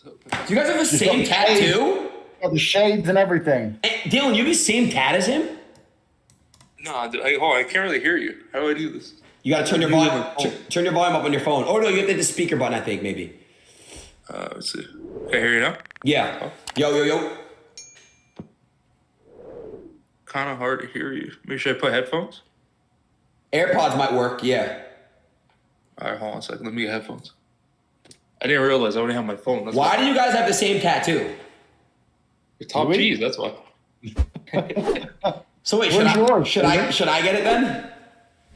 Do you guys have the same tattoo? Yeah, the shades and everything. Hey, Dillon, you have the same tat as him? No, I can't really hear you. How do I do this? You gotta turn your volume. Turn your volume up on your phone. Oh no, you have to hit the speaker button. I think maybe. Let's see. Can I hear you now? Yeah. Oh. Yo. Kind of hard to hear you. Maybe should I put headphones? AirPods might work. Yeah. All right, hold on a second. Let me get headphones. I didn't realize I only have my phone. That's Why do you guys have the same tattoo? You're top G's, that's why. So wait, should I get it then?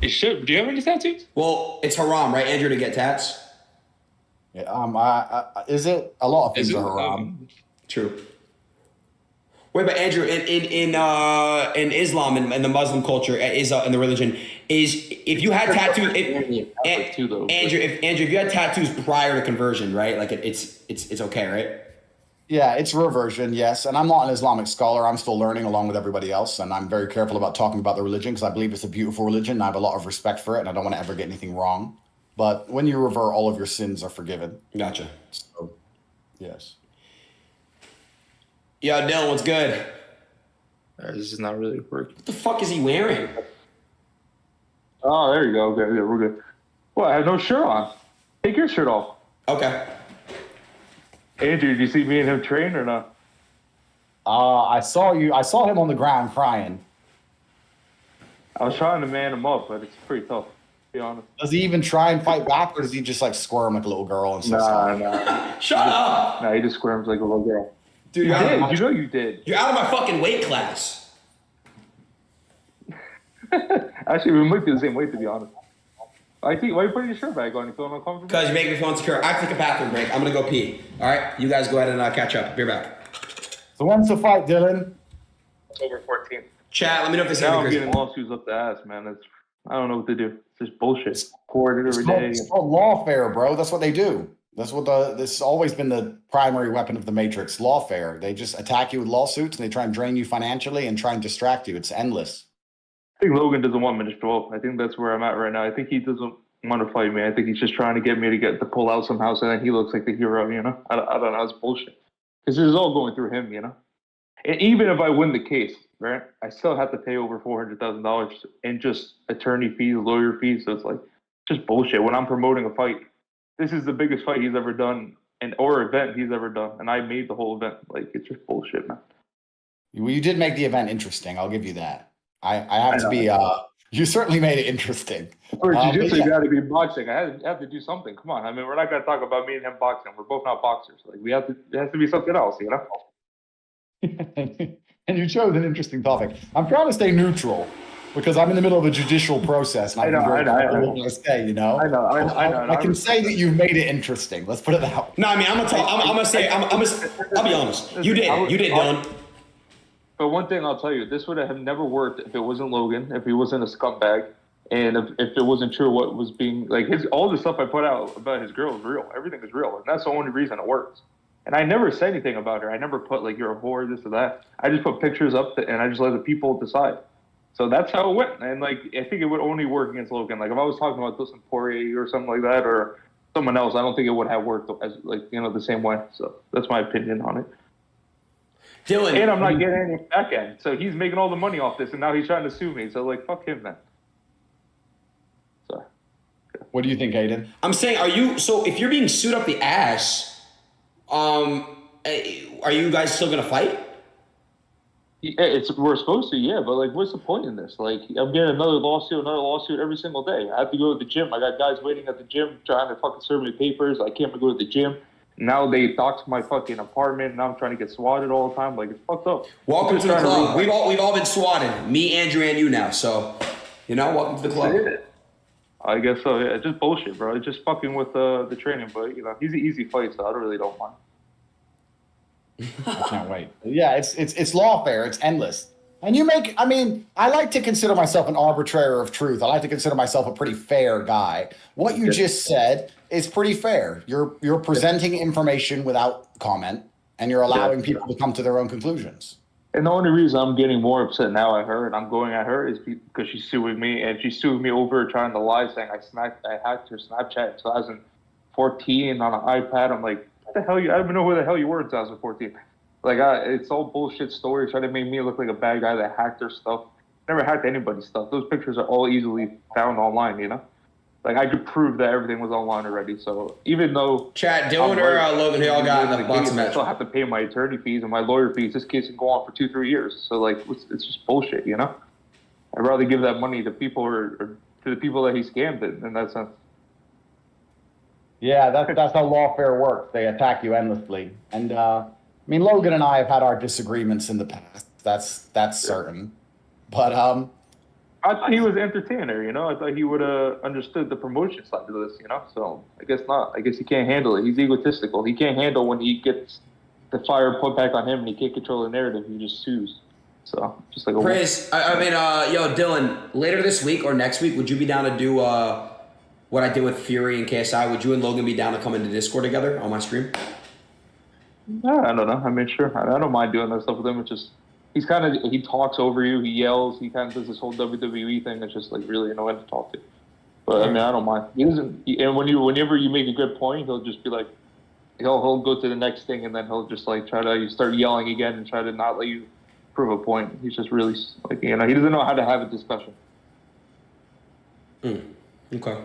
You should. Do you have any tattoos? Well, it's haram, right, Andrew, to get tats? Yeah, is it? A lot of things are haram. True. Wait, but Andrew, in Islam and the Muslim culture, in the religion, is if you had tattoos, Andrew, if you had tattoos prior to conversion, right? Like it's okay, right? Yeah, it's reversion, yes. And I'm not an Islamic scholar. I'm still learning along with everybody else. And I'm very careful about talking about the religion because I believe it's a beautiful religion. And I have a lot of respect for it. And I don't want to ever get anything wrong. But when you revert, all of your sins are forgiven. Gotcha. So, yes. Yo, Dylan, what's good? This is not really working. What the fuck is he wearing? Oh, there you go. Okay, yeah, we're good. Well, I have no shirt on. Take your shirt off. Okay. Andrew, did you see me and him train or not? I saw him on the ground crying. I was trying to man him up, but it's pretty tough, to be honest. Does he even try and fight back, or does he just like squirm like a little girl and stuff? Nah. Shut up! Nah, he just squirms like a little girl. Dude, You know you did. You're out of my fucking weight class. Actually, we might be the same weight, to be honest. I think, why are you putting your shirt back on? You feeling uncomfortable? Because you make me feel insecure. I have to take a bathroom break. I'm gonna go pee. All right, you guys go ahead and catch up. Be right back. So when's the fight, Dylan? October 14th. Chat. Let me know if there's Now I'm anything. getting lawsuits up the ass, man. I don't know what to do. It's just bullshit. Court it every day. It's called lawfare, bro. That's what they do. That's what this has always been the primary weapon of the Matrix, lawfare. They just attack you with lawsuits and they try and drain you financially and try and distract you. It's endless. I think Logan doesn't want me to show up. I think that's where I'm at right now. I think he doesn't want to fight me. I think he's just trying to get me to pull out somehow so then he looks like the hero, you know? I don't know. It's bullshit. Because this is all going through him, you know? And even if I win the case, right, I still have to pay over $400,000 in just attorney fees, lawyer fees. So it's like just bullshit. When I'm promoting a fight, this is the biggest fight he's ever done or event he's ever done. And I made the whole event. Like, it's just bullshit, man. Well, you did make the event interesting. I'll give you that. I have to be, you certainly made it interesting. For jiu-jitsu, you got to be boxing. I have to do something. Come on. I mean, we're not going to talk about me and him boxing. We're both not boxers. Like, it has to be something else, you know? And you chose an interesting topic. I'm trying to stay neutral because I'm in the middle of a judicial process. And I know. What I say, you know? I know. I can say that you've made it interesting. Let's put it that way. No, I mean, I'm gonna be honest. You did, Dylan. But one thing I'll tell you, this would have never worked if it wasn't Logan, if he wasn't a scumbag, and if it wasn't true what was being, like, all the stuff I put out about his girl is real. Everything is real. And that's the only reason it works. And I never said anything about her. I never put, like, you're a whore, this or that. I just put pictures up, and I just let the people decide. So that's how it went. And, like, I think it would only work against Logan. Like, if I was talking about Dustin Poirier or something like that, or someone else, I don't think it would have worked as, like, you know, the same way. So that's my opinion on it. Dylan. And I'm not getting any back end. So he's making all the money off this, and now he's trying to sue me. So, like, fuck him, man. So. What do you think, Adin? I'm saying, so if you're being sued up the ass, are you guys still gonna fight? Yeah, we're supposed to, yeah, but like, what's the point in this? Like, I'm getting another lawsuit every single day. I have to go to the gym. I got guys waiting at the gym trying to fucking serve me papers. I can't go to the gym. Now they doxed my fucking apartment. Now I'm trying to get swatted all the time. Like, it's fucked up. Welcome to the club. We've all been swatted. Me, Andrew, and you now. So, you know, welcome to the club. I guess so. Yeah, it's just bullshit, bro. It's just fucking with the training. But you know, he's an easy fight, so I really don't mind. I can't wait. Yeah, it's lawfare. It's endless. And I like to consider myself an arbitrator of truth. I like to consider myself a pretty fair guy. What you just said is pretty fair. You're presenting information without comment, and you're allowing people to come to their own conclusions. And the only reason I'm getting more upset now at her and I'm going at her is because she's suing me, and she's suing me over trying to lie, saying I hacked her Snapchat in 2014 on an iPad. I'm like, what the hell I don't even know who the hell you were in 2014. Like, it's all bullshit stories trying to make me look like a bad guy that hacked their stuff. Never hacked anybody's stuff. Those pictures are all easily found online, you know? Like, I could prove that everything was online already. So even though Chat, Dillon or Logan, who y'all got in the boxing I match? still have to pay my attorney fees and my lawyer fees. This case can go on for 2-3 years. So, like, it's just bullshit, you know? I'd rather give that money to people or to the people that he scammed in that sense. Yeah, that's how lawfare works. They attack you endlessly. And I mean, Logan and I have had our disagreements in the past. That's certain. But I thought he was an entertainer, you know. I thought he would have understood the promotion side of this, you know. So I guess not. I guess he can't handle it. He's egotistical. He can't handle when he gets the fire put back on him and he can't control the narrative. He just sues. So just like a Chris, yo, Dillon, later this week or next week, would you be down to do what I did with Fury and KSI? Would you and Logan be down to come into Discord together on my stream? No, I don't know. I mean, sure. I don't mind doing that stuff with him. It's just he talks over you. He yells. He kind of does this whole WWE thing. It's just like really annoying to talk to. But I mean, I don't mind. And whenever you make a good point, he'll just be like, he'll go to the next thing, and then he'll just like try to start yelling again and try to not let you prove a point. He's just really like, you know, he doesn't know how to have a discussion. Okay.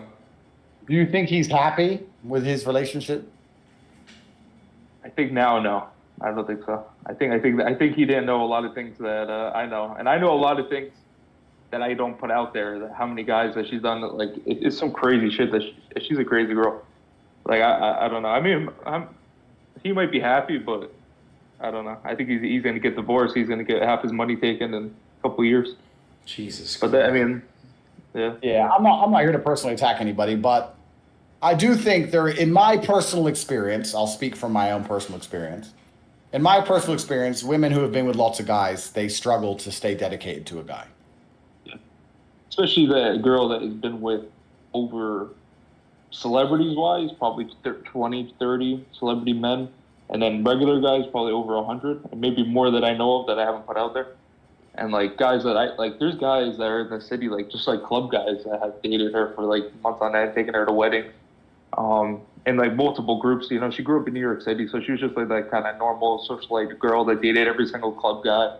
do you think he's happy with his relationship? I think now, no. I don't think so. I think he didn't know a lot of things that I know, and I know a lot of things that I don't put out there. That how many guys that she's done? Like it's some crazy shit that she's a crazy girl. Like I don't know. I mean, he might be happy, but I don't know. I think he's going to get divorced. He's going to get half his money taken in a couple of years. Jesus. But I mean, yeah. Yeah, I'm not here to personally attack anybody, but I do think in my personal experience, I'll speak from my own personal experience. In my personal experience, women who have been with lots of guys, they struggle to stay dedicated to a guy. Yeah. Especially the girl that has been with over celebrities-wise, probably 20, 30 celebrity men. And then regular guys, probably over 100, and maybe more that I know of that I haven't put out there. And like guys that there's guys that are in the city, like just like club guys that have dated her for like months on end, taking her to weddings, and like multiple groups. You know, she grew up in New York City, so she was just like that kind of normal socialite girl that dated every single club guy,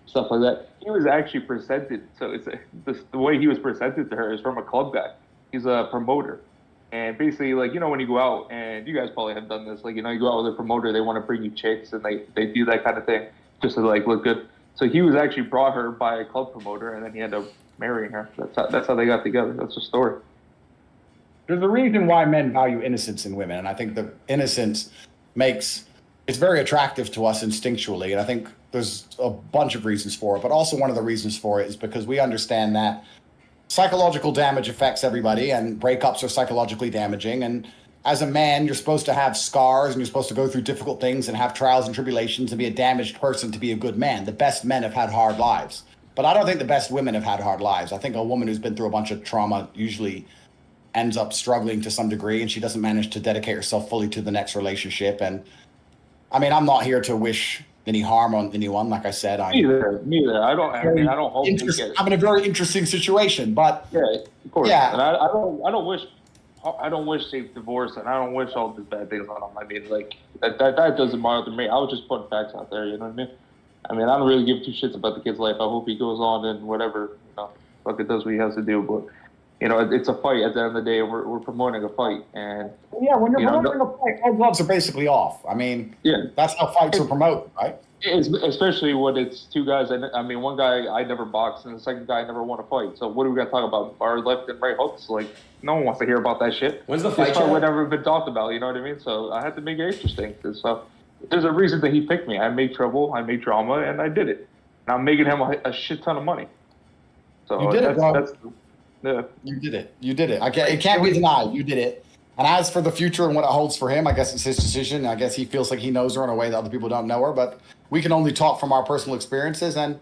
stuff like that. He was actually presented, so the way he was presented to her is from a club guy. He's a promoter. And basically, like, you know, when you go out, and you guys probably have done this, like, you know, you go out with a promoter, they want to bring you chicks, and they do that kind of thing just to, like, look good. So he was actually brought her by a club promoter, and then he ended up marrying her. That's how they got together. That's the story. There's a reason why men value innocence in women, and I think the innocence it's very attractive to us instinctually, and I think there's a bunch of reasons for it, but also one of the reasons for it is because we understand that psychological damage affects everybody, and breakups are psychologically damaging. And as a man, you're supposed to have scars, and you're supposed to go through difficult things and have trials and tribulations and be a damaged person to be a good man. The best men have had hard lives. But I don't think the best women have had hard lives. I think a woman who's been through a bunch of trauma usually ends up struggling to some degree, and she doesn't manage to dedicate herself fully to the next relationship. And I mean, I'm not here to wish any harm on anyone. Like I said, Me either. I don't hope you get it. I'm in a very interesting situation, but yeah, of course. Yeah. And I don't wish safe divorce, and I don't wish all these bad things on them. I mean, like that doesn't bother me. I was just putting facts out there. You know what I mean? I mean, I don't really give two shits about the kid's life. I hope he goes on and whatever, you know, fuck it, does what he has to do. But you know, it's a fight. At the end of the day, we're promoting a fight, and yeah, when you're promoting a fight, all gloves are basically off. I mean, yeah, that's how fights are promoted, right? Especially when it's two guys. I mean, one guy I never boxed, and the second guy never won a fight. So what are we gonna talk about? Our left and right hooks? Like, no one wants to hear about that shit. When's the fight? This fight would never been talked about. You know what I mean? So I had to make it interesting. So there's a reason that he picked me. I made trouble. I made drama, and I did it. And I'm making him a shit ton of money. So you did it, bro. Yeah. You did it. It can't be denied. You did it. And as for the future and what it holds for him, I guess it's his decision. I guess he feels like he knows her in a way that other people don't know her. But we can only talk from our personal experiences. And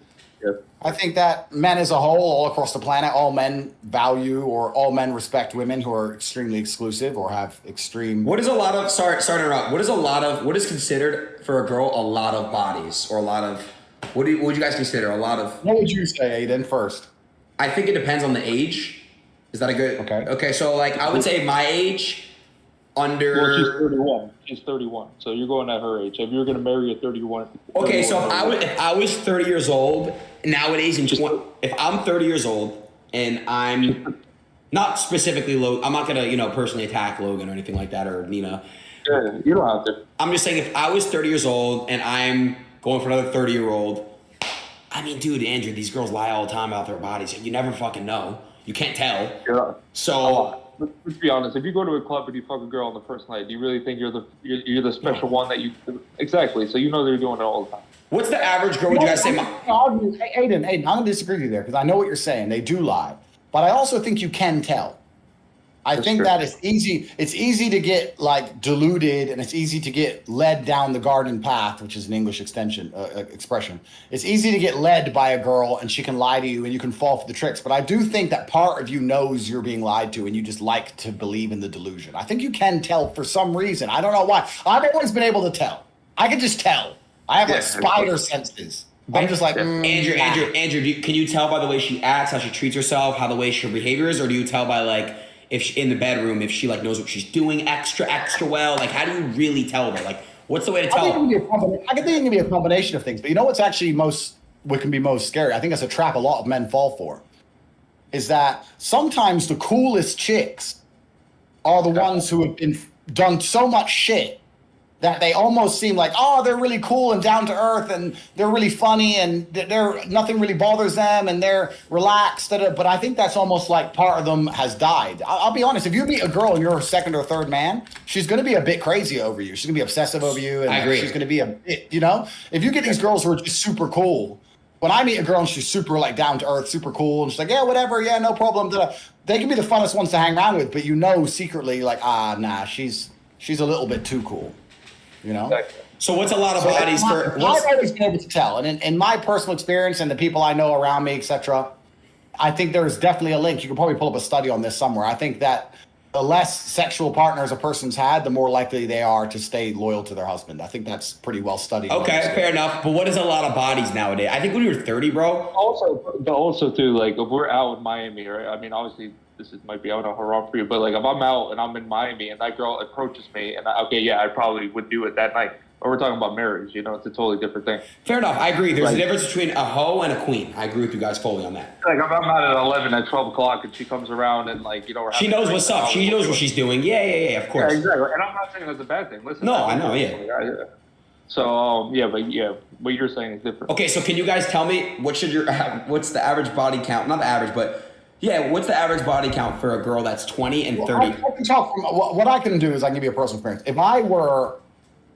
I think that men as a whole, all across the planet, all men value or all men respect women who are extremely exclusive or have extreme. What is a lot of, sorry to interrupt. What is considered for a girl a lot of bodies or a lot of, what would you guys consider a lot of? What would you say, Adin, first? I think it depends on the age. Is that a good? Okay. Okay, so like I would say my age, under. Well, she's 31. She's 31. So you're going at her age. If you're going to marry a 31. Okay, so if I was 30 years old nowadays, if I'm 30 years old and I'm not specifically Logan, I'm not gonna personally attack Logan or anything like that or Nina. Yeah, you don't have to. I'm just saying if I was 30 years old and I'm going for another 30-year-old, I mean, dude, Andrew, these girls lie all the time about their bodies. You never fucking know. You can't tell. Yeah. So let's be honest. If you go to a club and you fuck a girl on the first night, do you really think you're the special one that you exactly? So you know they're doing it all the time. what's the average girl? Would you guys say? Aiden, I'm going to disagree with you there because I know what you're saying. They do lie. But I also think you can tell. I think that it's easy. It's easy to get like deluded, and it's easy to get led down the garden path, which is an English expression. It's easy to get led by a girl, and she can lie to you, and you can fall for the tricks. But I do think that part of you knows you're being lied to, and you just like to believe in the delusion. I think you can tell for some reason. I don't know why. I've always been able to tell. I can just tell. I have like spider senses. I'm just like Andrew. Can you tell by the way she acts, how she treats herself, how the way her behavior is, or do you tell by like? If she, in the bedroom, if she like knows what she's doing extra well, like how do you really tell her? Like, what's the way to tell? I think it can be a combination of things, but you know what's actually what can be most scary? I think that's a trap a lot of men fall for. Is that sometimes the coolest chicks are the ones who have been done so much shit that they almost seem like, oh, they're really cool and down to earth and they're really funny and nothing really bothers them and they're relaxed. But I think that's almost like part of them has died. I'll be honest, if you meet a girl and you're her second or third man, she's going to be a bit crazy over you. She's going to be obsessive over you. And I agree. She's going to be a bit, if you get these girls who are just super cool, when I meet a girl and she's super like down to earth, super cool, and she's like, yeah, whatever, yeah, no problem. They can be the funnest ones to hang around with, but secretly like, nah, she's a little bit too cool. Exactly. So what's a lot of bodies for? I've always been able to tell, and in my personal experience and the people I know around me, etc., I think there's definitely a link. You can probably pull up a study on this somewhere. I think that the less sexual partners a person's had, the more likely they are to stay loyal to their husband. I think that's pretty well studied. Okay, fair enough. But what is a lot of bodies nowadays? I think when you were 30, bro. Also too, like if we're out in Miami, right? I mean, obviously might be out of haram for you, but like if I'm out and I'm in Miami and that girl approaches me and I probably would do it that night. But we're talking about marriage, it's a totally different thing. Fair enough. I agree. There's a difference between a hoe and a queen. I agree with you guys fully on that. Like if I'm out at 11 at 12 o'clock and she comes around and like, she knows what's up. She knows what she's doing. Yeah, of course. Yeah, exactly. And I'm not saying that's a bad thing. Listen. No, I know, yeah. So, what you're saying is different. Okay, so can you guys tell me what's the average body count? Not the average, but what's the average body count for a girl that's 20 and 30? I can tell from what I can do is I can give you a personal experience. If I were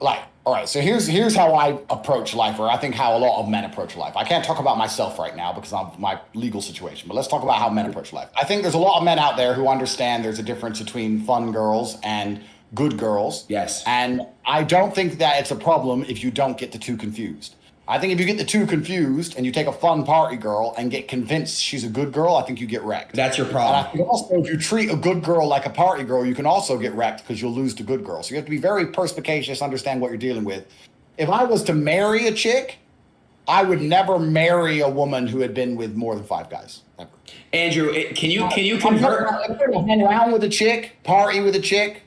like, all right, so here's how I approach life, or I think how a lot of men approach life. I can't talk about myself right now because of my legal situation, but let's talk about how men approach life. I think there's a lot of men out there who understand there's a difference between fun girls and good girls. Yes. And I don't think that it's a problem if you don't get the two confused. I think if you get the two confused and you take a fun party girl and get convinced she's a good girl, I think you get wrecked. That's your problem. And I think also if you treat a good girl like a party girl, you can also get wrecked because you'll lose to good girls. So you have to be very perspicacious, understand what you're dealing with. If I was to marry a chick, I would never marry a woman who had been with more than 5 guys. Ever. Andrew, can you convert? If you're hang around with a chick, party with a chick,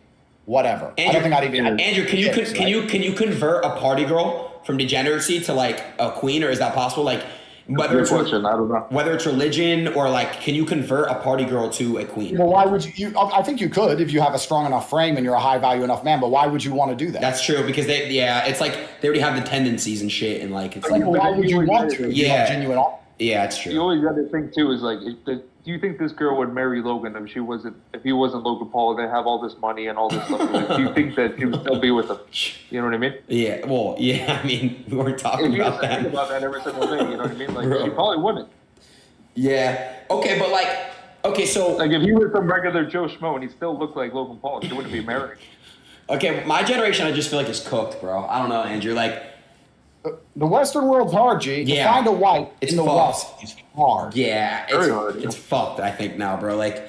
whatever. Andrew, I don't think I'd even. Andrew, can you convert a party girl from degeneracy to like a queen, or is that possible? Like whether it's I don't know. Whether it's religion or like, can you convert a party girl to a queen? Well, why would you? I think you could if you have a strong enough frame and you're a high value enough man. But why would you want to do that? That's true because it's like they already have the tendencies and shit, and like it's like, why would you want to? Yeah, genuine. Yeah, it's true. You always got to think too is like, do you think this girl would marry Logan if he wasn't Logan Paul? They have all this money and all this stuff. Like, do you think that he would still be with him? You know what I mean? Yeah. Well, yeah. I mean, we weren't talking about that. Think about that every single day. You know what I mean? Like, he probably wouldn't. Yeah. Okay, but like, so like if he was some regular Joe Schmo and he still looked like Logan Paul, he wouldn't be married. Okay, my generation, I just feel like is cooked, bro. I don't know, Andrew. Like, the Western world's hard, G. Yeah. To find a wife It's in the fucked. West is hard. Yeah, it's fucked, I think, now, bro. Like,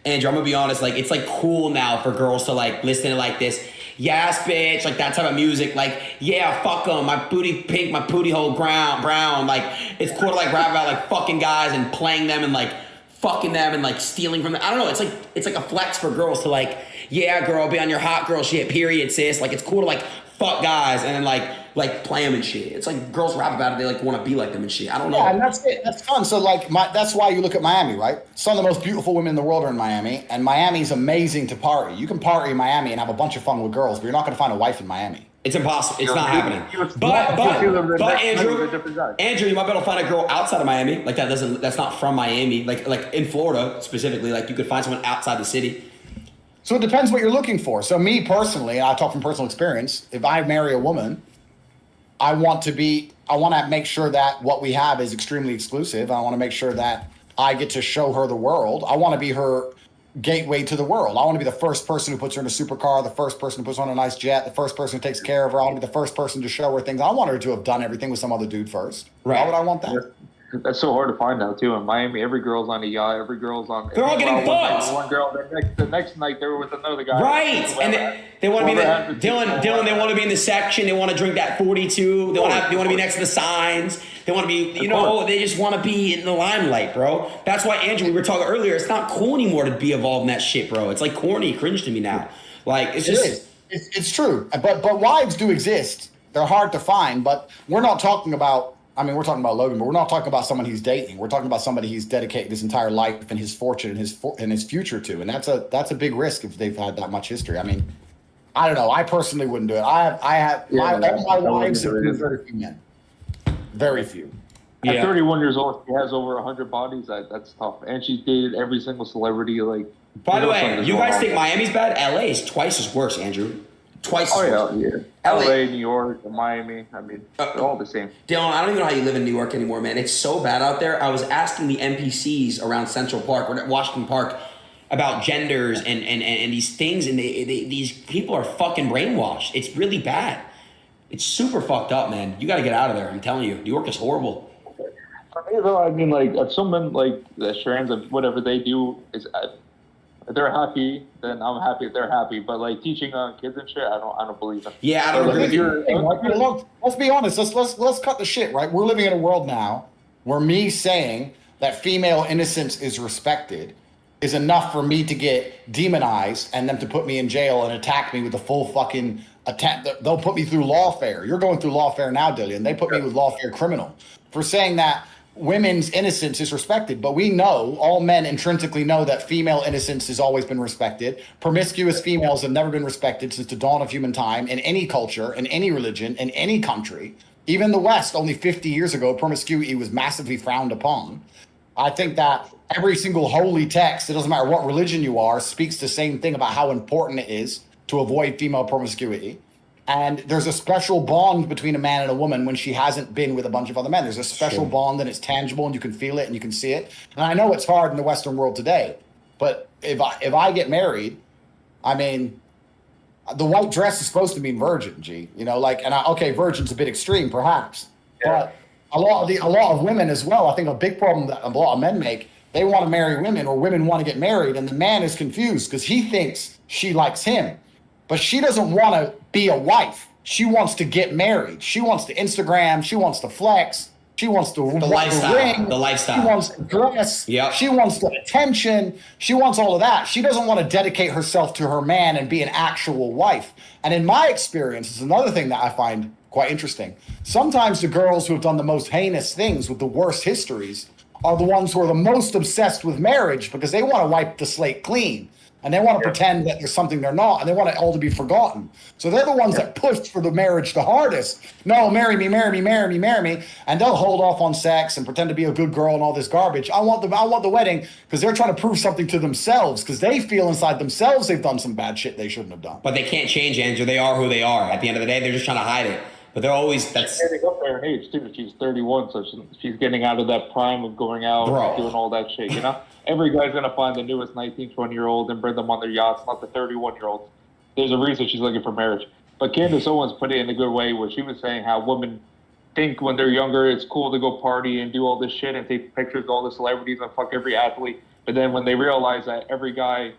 Andrew, I'm gonna be honest, like, it's like cool now for girls to like listen to like this, yes, bitch, like that type of music, like, yeah, fuck them, my booty pink, my booty hole brown, like, it's cool to like rap about like fucking guys and playing them and like fucking them and like stealing from them. I don't know, it's like a flex for girls to like, yeah, girl, be on your hot girl shit, period, sis. Like, it's cool to like fuck guys and then like play them and shit. It's like girls rap about it. They like want to be like them and shit. I don't know. Yeah, and that's it. That's fun. So like, that's why you look at Miami, right? Some of the most beautiful women in the world are in Miami, and Miami's amazing to party. You can party in Miami and have a bunch of fun with girls, but you're not going to find a wife in Miami. It's impossible. It's not happening. But Andrew, you might be able to find a girl outside of Miami. Like that's not from Miami. Like in Florida specifically, like you could find someone outside the city. So it depends what you're looking for. So me personally, and I talk from personal experience, if I marry a woman, I want to make sure that what we have is extremely exclusive. I want to make sure that I get to show her the world. I want to be her gateway to the world. I want to be the first person who puts her in a supercar, the first person who puts her on a nice jet, the first person who takes care of her. I want to be the first person to show her things. I want her to have done everything with some other dude first. Right. Why would I want that? That's so hard to find now too. In Miami, every girl's on a yacht. Every girl's on. They're all getting fucked. One girl. The next night they were with another guy. Right, and they want to be Dylan. They want to be in the section. They want to drink that 42. They want to be next to the signs. They want to be, they just want to be in the limelight, bro. That's why, Andrew, we were talking earlier. It's not cool anymore to be involved in that shit, bro. It's like corny, cringe to me now. Like it's just. It is. It's true, but wives do exist. They're hard to find, but we're not talking about. I mean, we're talking about Logan, but we're not talking about someone he's dating. We're talking about somebody he's dedicated his entire life and his fortune and his future to, and that's a big risk if they've had that much history. I mean, I don't know. I personally wouldn't do it. All my wives have been very few men, very few. At 31 years old, she has over 100 bodies. That's tough, and she's dated every single celebrity. Like, by the way, you guys think Miami's bad? LA is twice as worse, Andrew. Twice as worse. Yeah. LA, New York, Miami. I mean, they're all the same. Dylan, I don't even know how you live in New York anymore, man. It's so bad out there. I was asking the NPCs around Central Park, or Washington Park, about genders and these things, and these people are fucking brainwashed. It's really bad. It's super fucked up, man. You got to get out of there. I'm telling you, New York is horrible. For me, though, I mean, like, if someone like the strands of whatever they do is, if they're happy, then I'm happy if they're happy. But like teaching kids and shit, I don't believe them. Yeah, I don't agree with you. Let's be honest. Let's cut the shit, right? We're living in a world now where me saying that female innocence is respected is enough for me to get demonized and them to put me in jail and attack me with the full fucking attack. They'll put me through lawfare. You're going through lawfare now, Dillon. They put me with lawfare criminal for saying that women's innocence is respected, but we know, all men intrinsically know, that female innocence has always been respected. Promiscuous females have never been respected since the dawn of human time in any culture, in any religion, in any country. Even the West, only 50 years ago, promiscuity was massively frowned upon. I think that every single holy text, it doesn't matter what religion you are, speaks the same thing about how important it is to avoid female promiscuity. And there's a special bond between a man and a woman when she hasn't been with a bunch of other men. There's a special bond, and it's tangible, and you can feel it and you can see it. And I know it's hard in the Western world today, but if I get married, I mean, the white dress is supposed to mean virgin, G. Okay, virgin's a bit extreme, perhaps, but a lot of women as well. I think a big problem that a lot of men make, they want to marry women, or women want to get married, and the man is confused because he thinks she likes him. But she doesn't want to be a wife. She wants to get married. She wants to Instagram. She wants to flex. She wants to the lifestyle. The lifestyle. She wants to dress. Yep. She wants the attention. She wants all of that. She doesn't want to dedicate herself to her man and be an actual wife. And in my experience, it's another thing that I find quite interesting. Sometimes the girls who have done the most heinous things with the worst histories are the ones who are the most obsessed with marriage because they want to wipe the slate clean. And they want to pretend that there's something they're not, and they want it all to be forgotten. So they're the ones that push for the marriage the hardest. No, marry me, marry me, marry me, marry me. And they'll hold off on sex and pretend to be a good girl and all this garbage. I want the wedding because they're trying to prove something to themselves because they feel inside themselves they've done some bad shit they shouldn't have done. But they can't change, Andrew. They are who they are. At the end of the day, they're just trying to hide it. But they're always, that's... She's getting up there in age, too. She's 31, so she's getting out of that prime of going out and doing all that shit, you know? Every guy's going to find the newest 19, 20-year-old and bring them on their yachts, not the 31-year-olds. There's a reason she's looking for marriage. But Candace Owens put it in a good way where she was saying how women think when they're younger it's cool to go party and do all this shit and take pictures of all the celebrities and fuck every athlete. But then when they realize that every guy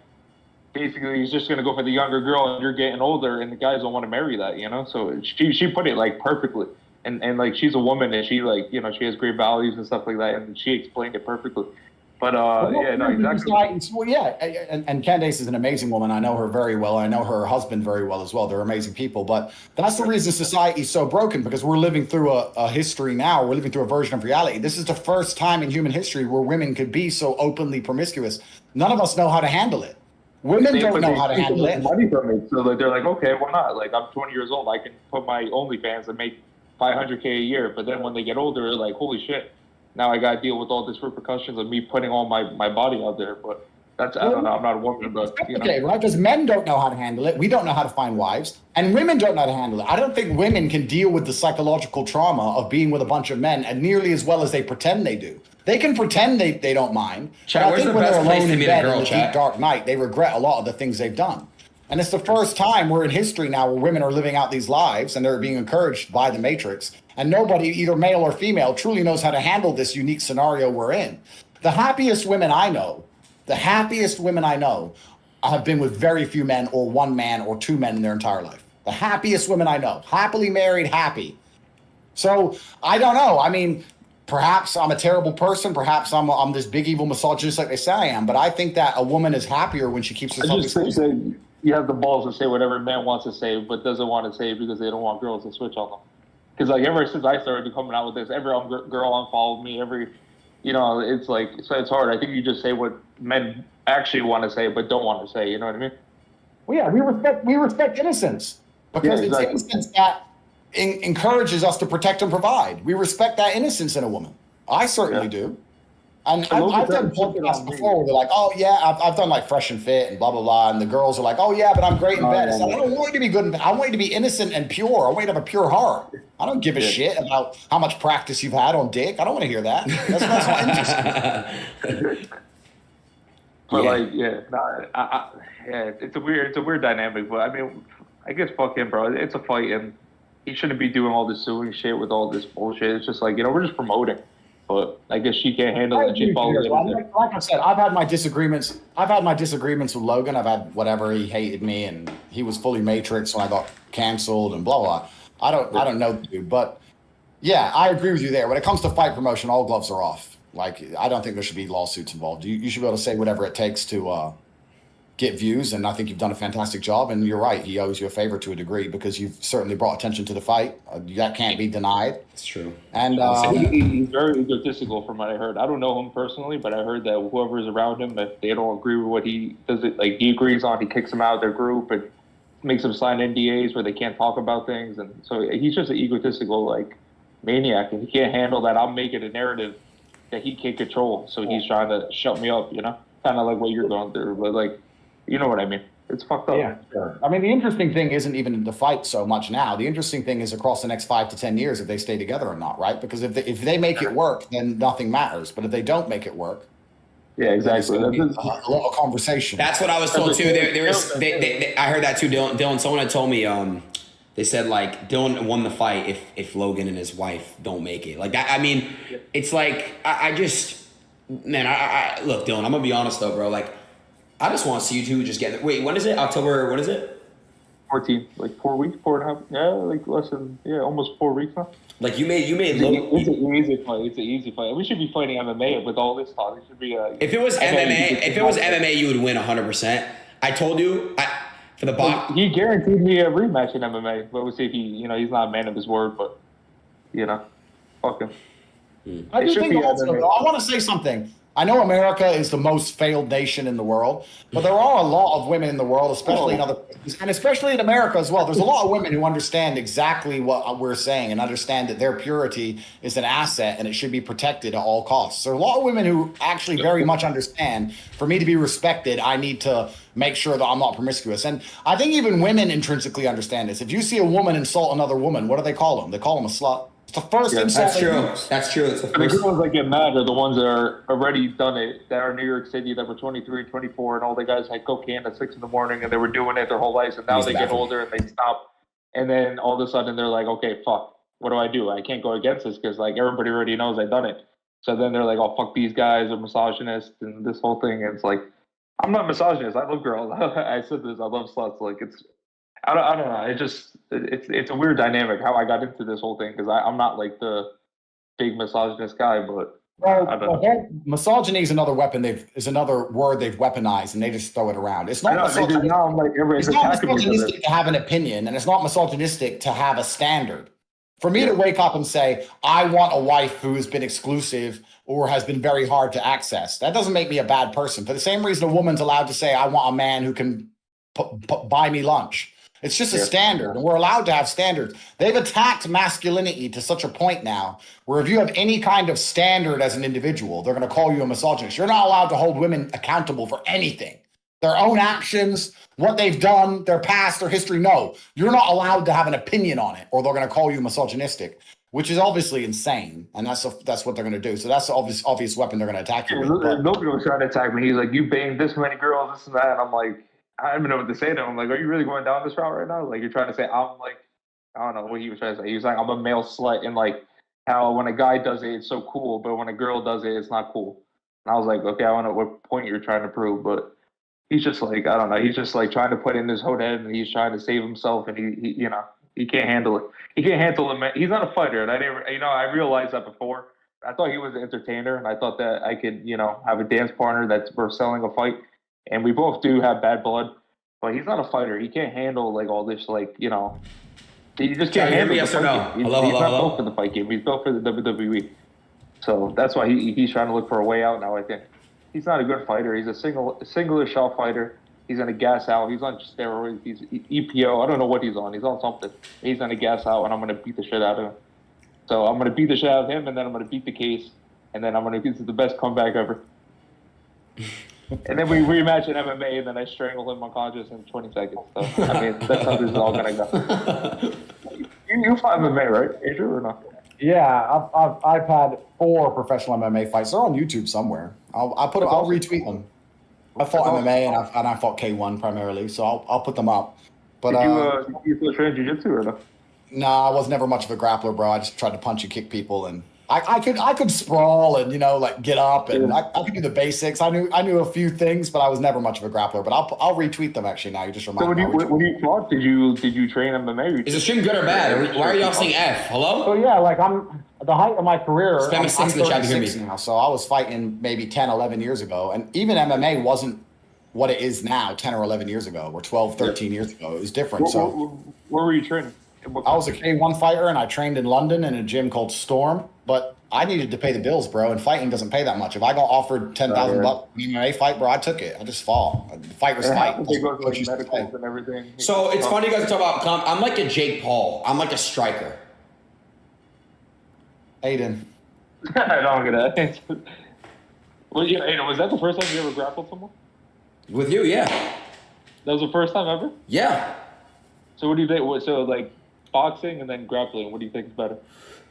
basically is just going to go for the younger girl and you're getting older and the guys don't want to marry that, you know? So she put it like perfectly. And like she's a woman and she like, you know, she has great values and stuff like that. And she explained it perfectly. But yeah, no, exactly. Well, yeah, and Candace is an amazing woman. I know her very well. I know her husband very well as well. They're amazing people. But that's the reason society is so broken, because we're living through a history now. We're living through a version of reality. This is the first time in human history where women could be so openly promiscuous. None of us know how to handle it. Women don't know how to handle it. Money from it, so they're like, okay, why not? Like, I'm 20 years old. I can put my OnlyFans and make $500K a year. But then when they get older, they're like, holy shit. Now I got to deal with all these repercussions of me putting all my body out there. But that's, I don't know. I'm not a woman, but you know. Okay, right? Because men don't know how to handle it. We don't know how to find wives, and women don't know how to handle it. I don't think women can deal with the psychological trauma of being with a bunch of men and nearly as well as they pretend they do. They can pretend they don't mind. Chat, but I where's think the when best they're place alone to in meet a bed girl, in the chat? deep dark night, they regret a lot of the things they've done. And it's the first time we're in history now where women are living out these lives and they're being encouraged by the Matrix. And nobody, either male or female, truly knows how to handle this unique scenario we're in. The happiest women I know have been with very few men or one man or two men in their entire life. The happiest women I know, happily married, happy. So I don't know. I mean, perhaps I'm a terrible person. Perhaps I'm this big evil misogynist like they say I am. But I think that a woman is happier when she keeps herself. I just think that you have the balls to say whatever a man wants to say, but doesn't want to say because they don't want girls to switch on them. Because like ever since I started coming out with this, every girl unfollowed me. It's like, so it's hard. I think you just say what men actually want to say, but don't want to say. You know what I mean? Well, yeah, we respect innocence, because it's innocence that encourages us to protect and provide. We respect that innocence in a woman. I certainly do. And I've done podcasts before where they're like, oh yeah, I've done like Fresh and Fit and blah, blah, blah. And the girls are like, oh yeah, but I'm great in bed. I don't want you to be good in bed. I want you to be innocent and pure. I want you to have a pure heart. I don't give a shit about how much practice you've had on dick. I don't want to hear that. That's not interesting. But it's a weird dynamic. But I mean, I guess fuck him, bro. It's a fight, and he shouldn't be doing all this suing shit with all this bullshit. It's just like, we're just promoting. But I guess she can't handle it. She follows it. Like I said, I've had my disagreements. with Logan. I've had whatever. He hated me, and he was fully Matrix when I got canceled, and blah blah. I don't know, dude. But yeah, I agree with you there. When it comes to fight promotion, all gloves are off. Like, I don't think there should be lawsuits involved. You should be able to say whatever it takes to get views, and I think you've done a fantastic job. And you're right, he owes you a favor to a degree, because you've certainly brought attention to the fight. That can't be denied. It's true. And he's very egotistical, from what I heard. I don't know him personally, but I heard that whoever's around him, if they don't agree with what he does, he agrees on, he kicks them out of their group and makes them sign NDAs where they can't talk about things. And so he's just an egotistical maniac, and he can't handle that I'm making a narrative that he can't control. So he's trying to shut me up, kind of like what you're going through, but you know what I mean? It's fucked up. Yeah, sure. I mean, the interesting thing isn't even the fight so much now. The interesting thing is across the next 5 to 10 years, if they stay together or not, right? Because if they make it work, then nothing matters. But if they don't make it work, yeah, exactly. A lot of conversation. That's what I was told too. I heard that too, Dylan. Someone had told me, they said Dylan won the fight if Logan and his wife don't make it. Like that. I mean, it's like I look, Dylan. I'm gonna be honest though, bro. I just want to see you two just get. Wait, when is it? October? When is it? 14, 4 weeks, 4.5. Yeah, less than almost 4 weeks now. You made It's an easy fight. It's an easy fight. We should be fighting MMA with all this talk. It should be. If it was MMA, you would win 100%. I told you, for the box. He guaranteed me a rematch in MMA, but we'll see if he's not a man of his word, but fuck him. I do think also, I want to say something. I know America is the most failed nation in the world, but there are a lot of women in the world, especially in other places, and especially in America as well. There's a lot of women who understand exactly what we're saying and understand that their purity is an asset and it should be protected at all costs. There are a lot of women who actually very much understand, for me to be respected, I need to make sure that I'm not promiscuous. And I think even women intrinsically understand this. If you see a woman insult another woman, what do they call them? They call them a slut. It's the first insult. That's true. That's true. It's the first. The girls that get mad are the ones that are already done it, that are in New York City, that were 23, 24, and all the guys had cocaine at 6 a.m, and they were doing it their whole lives, and now they get older and they stop, and then all of a sudden they're like, okay, fuck, what do? I can't go against this because everybody already knows I've done it. So then they're like, oh, fuck, these guys are misogynist and this whole thing. And it's like, I'm not misogynist. I love girls. I said this. I love sluts. I don't know. It's a weird dynamic how I got into this whole thing, because I'm not the big misogynist guy, but Well, I don't know. misogyny is another word they've weaponized, and they just throw it around. It's I not know, they just, misogynistic. now I'm like, everybody's It's not attacking me for this. misogynistic to have an opinion, and it's not misogynistic to have a standard. For me to wake up and say, I want a wife who has been exclusive or has been very hard to access, that doesn't make me a bad person. For the same reason a woman's allowed to say, I want a man who can buy me lunch. It's just a standard, and we're allowed to have standards. They've attacked masculinity to such a point now where if you have any kind of standard as an individual, they're going to call you a misogynist. You're not allowed to hold women accountable for anything. Their own actions, what they've done, their past, their history. No, you're not allowed to have an opinion on it, or they're going to call you misogynistic, which is obviously insane. And that's what they're going to do. So that's the obvious weapon they're going to attack you with. Logan was trying to attack me. He's like, you banged this many girls, this and that. And I'm like, I don't even know what to say to him. I'm like, are you really going down this route right now? Like, you're trying to say, I'm like, I don't know what he was trying to say. He was like, I'm a male slut. And like, how when a guy does it, it's so cool. But when a girl does it, it's not cool. And I was like, okay, I don't know what point you're trying to prove. But he's just like, I don't know. He's just like trying to put in his whole head, and he's trying to save himself. And he you know, he can't handle it. He can't handle it. He's not a fighter. And I didn't, you know, I realized that before. I thought he was an entertainer, and I thought that I could, you know, have a dance partner that's we're selling a fight. And we both do have bad blood. But he's not a fighter. He can't handle like all this, like, you know. He just can't handle the fight game. He's not built for the fight game. He's built for the WWE. So that's why he's trying to look for a way out now, I think. He's not a good fighter. He's a singular shot fighter. He's going to gas out. He's on steroids. He's EPO. I don't know what he's on. He's on something. He's going to gas out, and I'm going to beat the shit out of him. So I'm going to beat the shit out of him, and then I'm going to beat the case, and then I'm going to. This is the best comeback ever. And then we rematch in MMA, and then I strangle him unconscious in 20 seconds. So, I mean, that's how this is all going to go. You fight MMA, right, Andrew, or not? Yeah, I've had 4 professional MMA fights. They're on YouTube somewhere. I'll retweet them. I fought MMA and I fought K1 primarily, so I'll put them up. But did you still train jiu-jitsu or no? Nah, I was never much of a grappler, bro. I just tried to punch and kick people, and I could sprawl and, you know, like get up, and I could do the basics. I knew a few things, but I was never much of a grappler. But I'll retweet them actually now. You just remind me. So when you fought, did you train MMA? Is the stream good or bad? Why are y'all saying F? Hello? So yeah, like I'm the height of my career. I'm 36 now, so I was fighting maybe 10, 11 years ago, and even MMA wasn't what it is now 10 or 11 years ago, or 12, 13 years ago. It was different. Where were you training? I was a K1 fighter, and I trained in London in a gym called Storm, but I needed to pay the bills, bro, and fighting doesn't pay that much. If I got offered $10,000 MMA fight, bro, I took it. I just fall. Fight was fight. They go to like medicals and everything. So it's funny you guys talk about I'm like a Jake Paul. I'm like a striker. Adin. I don't get that. Was that the first time you ever grappled someone? With you, yeah. That was the first time ever? Yeah. So what do you think? So like boxing and then grappling, what do you think is better?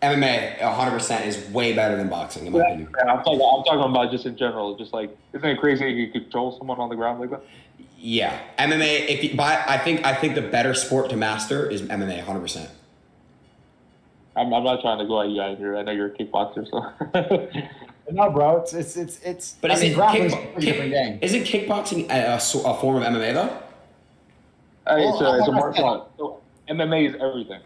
MMA 100% is way better than boxing in my opinion. Yeah, I'm talking about just in general. Just like, isn't it crazy you could control someone on the ground like that? Yeah, MMA. I think the better sport to master is MMA 100%. I'm not trying to go at you guys here. I know you're a kickboxer, so. No, bro, it's. But grappling's a pretty different game. Isn't kickboxing a form of MMA though? It's a martial art. So MMA is everything.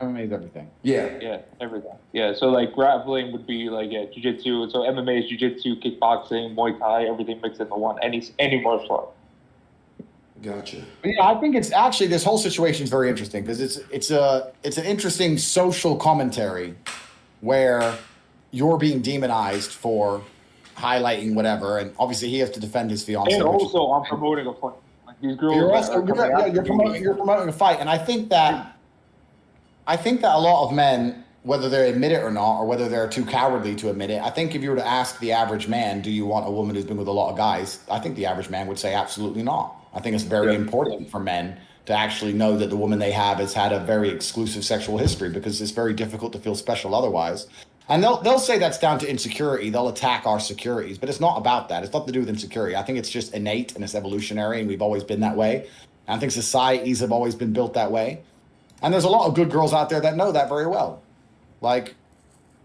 MMA is everything. Yeah, everything. Yeah, so like grappling would be like jiu-jitsu. So MMA is jiu-jitsu, kickboxing, Muay Thai, everything mixed into one. Any martial art. Gotcha. But yeah, I think it's actually this whole situation is very interesting because it's an interesting social commentary where you're being demonized for highlighting whatever, and obviously he has to defend his fiance. And also, I'm promoting a fight. Like these girls. You're promoting a fight, and I think that a lot of men, whether they admit it or not, or whether they're too cowardly to admit it, I think if you were to ask the average man, do you want a woman who's been with a lot of guys? I think the average man would say absolutely not. I think it's very important for men to actually know that the woman they have has had a very exclusive sexual history, because it's very difficult to feel special otherwise. And they'll say that's down to insecurity. They'll attack our securities, but it's not about that. It's nothing to do with insecurity. I think it's just innate and it's evolutionary, and we've always been that way. And I think societies have always been built that way. And there's a lot of good girls out there that know that very well. Like,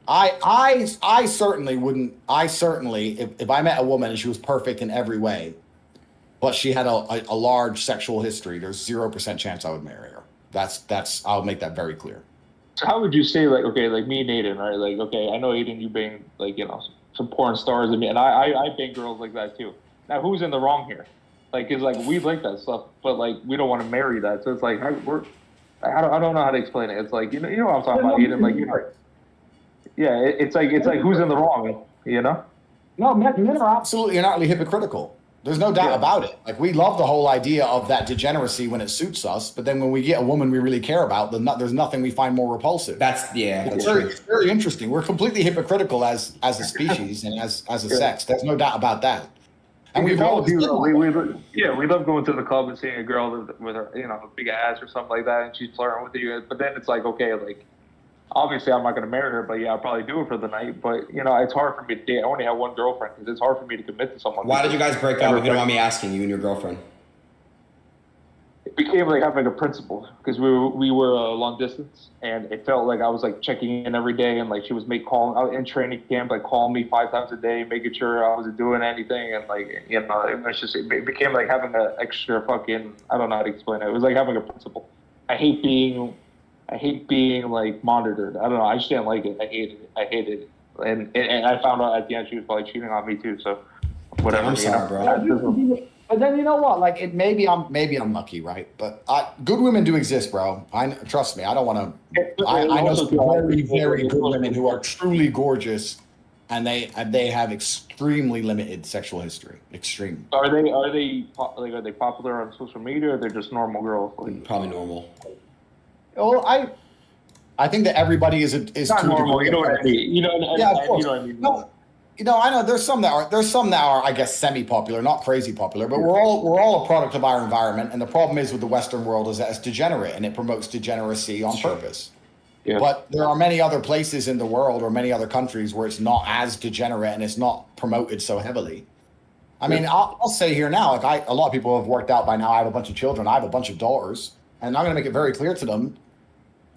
I certainly wouldn't. If I met a woman and she was perfect in every way, but she had a large sexual history, there's 0% chance I would marry her. I'll make that very clear. So how would you say, like, okay, like me and Adin, right? Like, okay, I know Adin, you bang, like, you know, some porn stars and I bang girls like that too. Now who's in the wrong here? Like, it's like we like that stuff, but like we don't want to marry that. So it's like I don't know how to explain it. It's like you know what I'm talking about, Adin. Like yeah, it's like who's in the wrong, you know? No, men are absolutely and utterly hypocritical. There's no doubt about it. Like we love the whole idea of that degeneracy when it suits us, but then when we get a woman we really care about, there's nothing we find more repulsive. That's true. It's very interesting. We're completely hypocritical as a species and as a sex. There's no doubt about that. And we love going to the club and seeing a girl with her, a big ass or something like that, and she's flirting with you. But then it's like, okay, like obviously I'm not going to marry her, but yeah, I'll probably do it for the night. But it's hard for me to date. I only have one girlfriend because it's hard for me to commit to someone. Why did you guys break up? If you don't mind me asking, you and your girlfriend. It became like having a principle because we were long distance, and it felt like I was like checking in every day, and like she was calling out in training camp, like calling me 5 times a day, making sure I wasn't doing anything, and like it became like having an extra fucking, I don't know how to explain it. It was like having a principle. I hate being like monitored. I don't know. I just didn't like it. I hated it. And I found out at the end she was probably cheating on me too. So whatever. I'm sorry, bro. But then you know what? Like maybe I'm lucky, right? But good women do exist, bro. Trust me. I don't want to. I know some very, very good women who are truly gorgeous, and they have extremely limited sexual history. Extreme. Are they popular on social media, or they're just normal girls? Probably normal. Well, I think that everybody is not normal. You know what I mean? Yeah, of course. You know what I mean? No, I know there's some that are I guess semi-popular, not crazy popular, but we're all a product of our environment, and the problem is with the Western world is that it's degenerate and it promotes degeneracy on purpose. Yeah. But there are many other places in the world or many other countries where it's not as degenerate and it's not promoted so heavily. I mean, I'll say here now, like a lot of people have worked out by now. I have a bunch of children. I have a bunch of daughters, and I'm going to make it very clear to them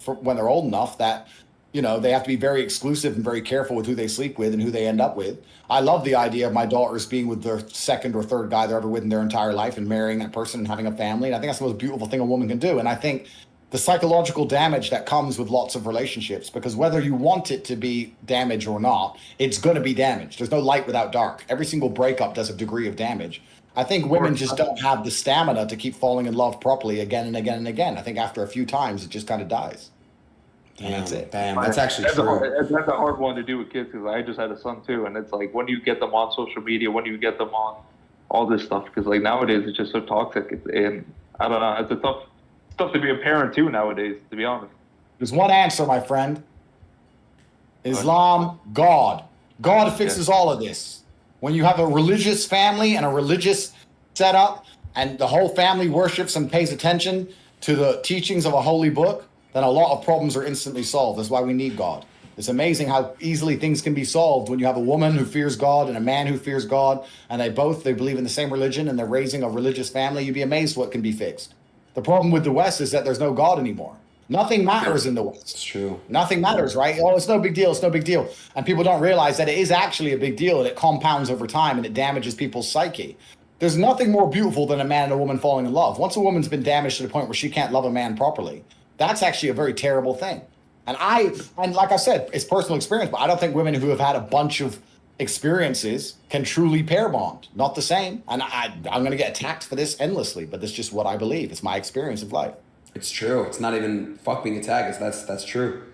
for when they're old enough that they have to be very exclusive and very careful with who they sleep with and who they end up with. I love the idea of my daughters being with their second or third guy they're ever with in their entire life and marrying that person and having a family. And I think that's the most beautiful thing a woman can do. And I think the psychological damage that comes with lots of relationships, because whether you want it to be damage or not, it's going to be damage. There's no light without dark. Every single breakup does a degree of damage. I think women just don't have the stamina to keep falling in love properly again and again and again. I think after a few times, it just kind of dies. Damn, that's it. Damn, that's actually true. That's a hard one to do with kids because I just had a son too, and it's like when do you get them on social media? When do you get them on all this stuff? Because like nowadays it's just so toxic, and I don't know. It's tough to be a parent too nowadays, to be honest. There's one answer, my friend. Islam, God. God fixes all of this. When you have a religious family and a religious setup, and the whole family worships and pays attention to the teachings of a holy book, then a lot of problems are instantly solved. That's why we need God. It's amazing how easily things can be solved when you have a woman who fears God and a man who fears God, and they believe in the same religion and they're raising a religious family. You'd be amazed what can be fixed. The problem with the West is that there's no God anymore. Nothing matters in the West. It's true. Nothing matters, right? Oh, it's no big deal. It's no big deal. And people don't realize that it is actually a big deal, and it compounds over time and it damages people's psyche. There's nothing more beautiful than a man and a woman falling in love. Once a woman's been damaged to the point where she can't love a man properly, that's actually a very terrible thing. And like I said, it's personal experience, but I don't think women who have had a bunch of experiences can truly pair bond. Not the same. And I'm going to get attacked for this endlessly, but that's just what I believe. It's my experience of life. It's true. It's not even fuck being attacked. That's true.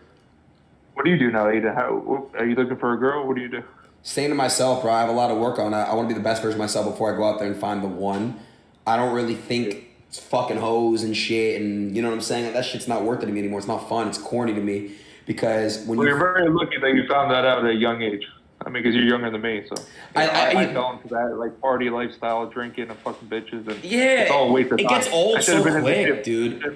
What do you do now, Adin? Are you looking for a girl? What do you do? Staying to myself, bro. I have a lot of work on. I want to be the best version of myself before I go out there and find the one. I don't really think it's fucking hoes and shit, and you know what I'm saying? That shit's not worth it to me anymore. It's not fun. It's corny to me because you're very lucky that you found that out at a young age. I mean, because you're younger than me, so I fell into that like party lifestyle, drinking and fucking bitches, and it's all a waste of time. It gets old so quick, dude. I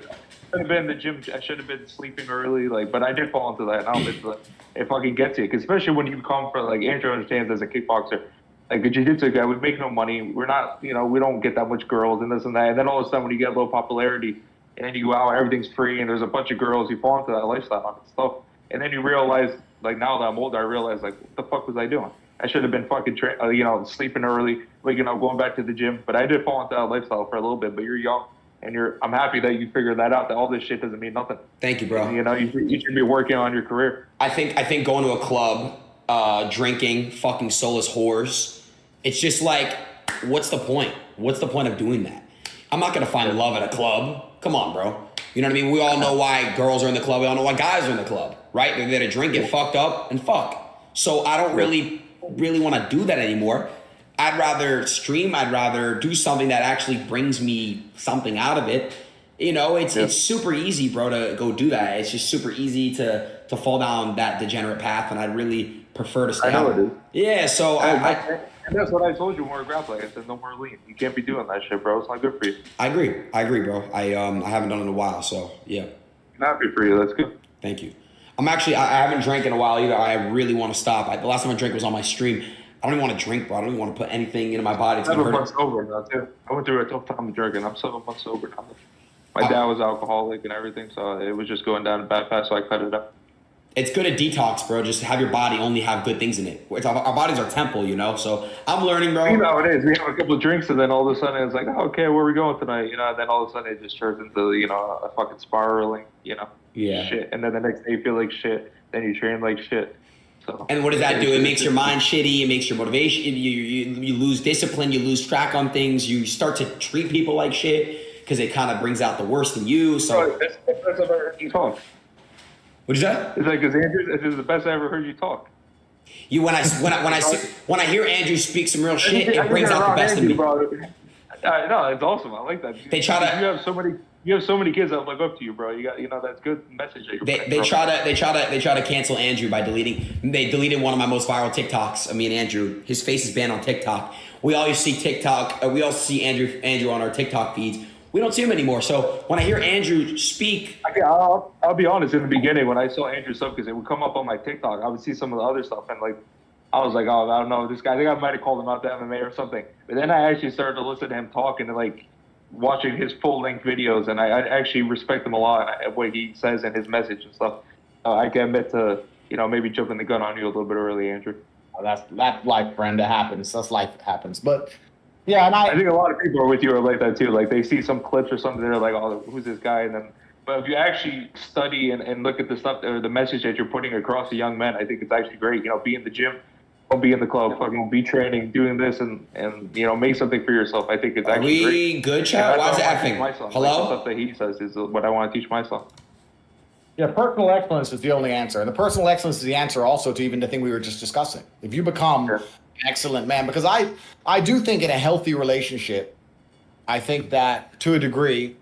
should have been in the gym. I should have been sleeping early, but I did fall into that. And it fucking gets you, because especially when you come from Andrew understands as a kickboxer, like the jiu-jitsu guy, we make no money. We're not, we don't get that much girls and this and that. And then all of a sudden, when you get a little popularity, and then you go out, everything's free, and there's a bunch of girls, you fall into that lifestyle and stuff. And then you realize, now that I'm older, I realize, what the fuck was I doing? I should have been fucking, sleeping early, going back to the gym. But I did fall into that lifestyle for a little bit. But you're young, and I'm happy that you figured that out. That all this shit doesn't mean nothing. Thank you, bro. And, you should be working on your career. I think going to a club drinking, fucking soulless whores. It's just like, what's the point? What's the point of doing that? I'm not gonna find love at a club. Come on, bro. You know what I mean? We all know why girls are in the club. We all know why guys are in the club, right? They're there to drink, get fucked up, and fuck. So I don't really want to do that anymore. I'd rather stream. I'd rather do something that actually brings me something out of it. You know, it's super easy, bro, to go do that. It's just super easy to fall down that degenerate path, and I'd really prefer to stay out. I know it is. Yeah, so and that's what I told you when we were grappling. I said, no more lean. You can't be doing that shit, bro. It's not good for you. I agree, bro. I haven't done it in a while, so yeah. I'm happy for you. That's good. Thank you. I haven't drank in a while either. I really want to stop. The last time I drank was on my stream. I don't even want to drink, bro. I don't even want to put anything into my body. It's 7 months sober now, too. I went through a tough time drinking. I'm 7 months sober now. My dad was alcoholic and everything, so it was just going down a bad path, so I cut it up. It's good to detox, bro. Just have your body only have good things in it. Our bodies are temple, you know? So I'm learning, bro. You know how it is. We have a couple of drinks, and then all of a sudden it's like, oh, okay, where are we going tonight? You know, and then all of a sudden it just turns into, you know, a fucking spiraling, you know, shit. And then the next day you feel like shit. Then you train like shit. So. And what does that do? It makes your mind shitty. It makes your motivation. You lose discipline. You lose track on things. You start to treat people like shit because it kind of brings out the worst in you. So that's the best I've ever heard you talk. What is that? It's like, because Andrew, this is the best I ever heard you talk. When I hear Andrew speak some real shit, it brings out the best in me. Bro. No, it's awesome. I like that. They try to. You have so many kids that look up to you, bro. You got, you know, that's good message. That they try to cancel Andrew by deleting. They deleted one of my most viral TikToks of me and Andrew. His face is banned on TikTok. We all used to see TikTok. We all see Andrew on our TikTok feeds. We don't see him anymore. So when I hear Andrew speak, I'll be honest. In the beginning, when I saw Andrew's stuff, because it would come up on my TikTok, I would see some of the other stuff, and like, I was like, oh, I don't know, this guy. I think I might have called him out to MMA or something. But then I actually started to listen to him talk and like watching his full-length videos, and I actually respect him a lot at what he says and his message and stuff. I can admit to, you know, maybe jumping the gun on you a little bit early, Andrew. Oh, that's life, friend. It happens. That's life. It happens. But yeah, and I think a lot of people are with you are like that too. Like they see some clips or something, they're like, oh, who's this guy? And then, but if you actually study and look at the stuff or the message that you're putting across to young men, I think it's actually great. You know, be in the gym. Don't be in the club, fucking be training, doing this, and you know, make something for yourself. I think it's actually great. Are we good, chat? Why is it effing? Hello? Like, the stuff that he says is what I want to teach myself. Yeah, personal excellence is the only answer. And the personal excellence is the answer also to even the thing we were just discussing. If you become an excellent man, because I do think in a healthy relationship, I think that to a degree,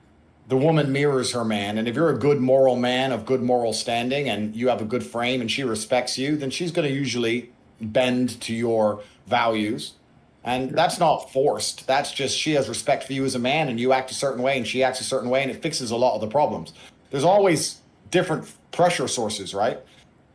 the woman mirrors her man. And if you're a good moral man of good moral standing and you have a good frame and she respects you, then she's going to usually bend to your values. And that's not forced. That's just she has respect for you as a man and you act a certain way and she acts a certain way, and it fixes a lot of the problems. There's always different pressure sources, right?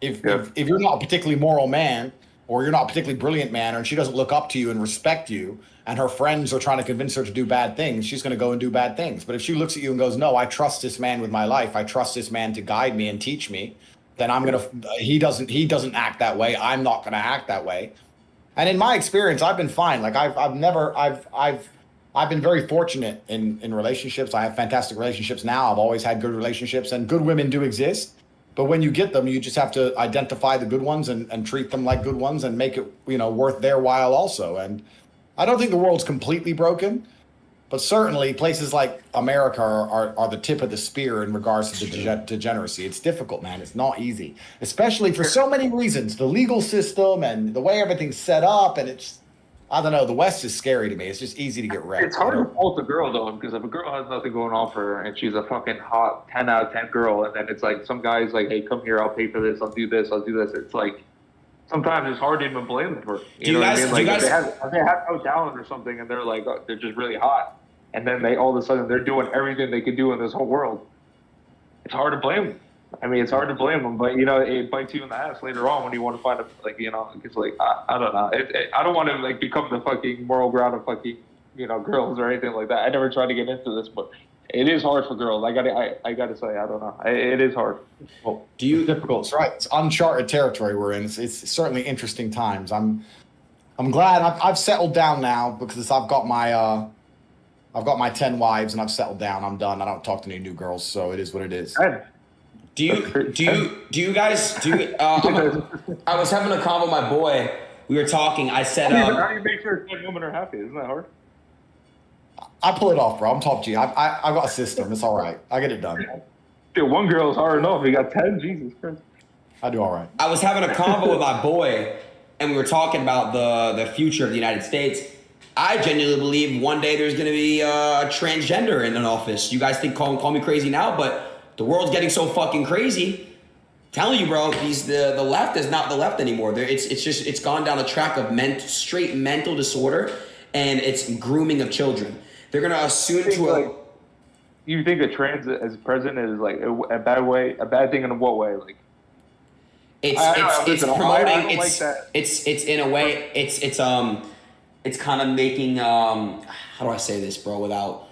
If you're not a particularly moral man, or you're not a particularly brilliant man, and she doesn't look up to you and respect you, and her friends are trying to convince her to do bad things, she's going to go and do bad things. But if she looks at you and goes, no, I trust this man with my life, I trust this man to guide me and teach me, then he doesn't act that way, I'm not going to act that way. And in my experience, I've been fine. Like I've been very fortunate in relationships. I have fantastic relationships now. I've always had good relationships, and good women do exist. But when you get them, you just have to identify the good ones and treat them like good ones and make it, you know, worth their while also. And I don't think the world's completely broken, but certainly places like America are the tip of the spear in regards to degeneracy. It's difficult, man. It's not easy, especially for so many reasons. The legal system and the way everything's set up, and it's, I don't know, the West is scary to me. It's just easy to get wrecked. It's hard to fault the girl, though, because if a girl has nothing going on for her and she's a fucking hot 10 out of 10 girl, and then it's like some guy's like, hey, come here, I'll pay for this, I'll do this. It's like, sometimes it's hard to even blame them for it. You know what I mean? Like, if they have no talent or something and they're like, oh, they're just really hot, and then they all of a sudden they're doing everything they could do in this whole world, it's hard to blame them. I mean, it's hard to blame them, but, you know, it bites you in the ass later on when you want to find a, like, you know, it's like, I don't know. I don't want to, like, become the fucking moral ground of fucking, you know, girls or anything like that. I never tried to get into this, but it is hard for girls. I gotta say, I don't know. It is hard. Well, difficult? It's right. It's uncharted territory we're in. It's certainly interesting times. I'm glad I've settled down now because I've got my 10 wives and I've settled down. I'm done. I don't talk to any new girls, so it is what it is. Do you guys I was having a convo with my boy. We were talking. I said, how do you make sure 10 women are happy? Isn't that hard? I pull it off, bro. I'm top G. I've got a system. It's all right. I get it done. Dude, one girl is hard enough. You got 10? Jesus Christ. I do all right. I was having a convo with my boy, and we were talking about the future of the United States. I genuinely believe one day there's going to be a transgender in an office. You guys think call me crazy now, but the world's getting so fucking crazy. Telling you, bro, the left is not the left anymore. It's gone down a track of straight mental disorder, and it's grooming of children. They're gonna assume you think a trans as president is like a bad way, a bad thing in what way? Like it's promoting. It's in a way it's kind of making how do I say this, bro? Without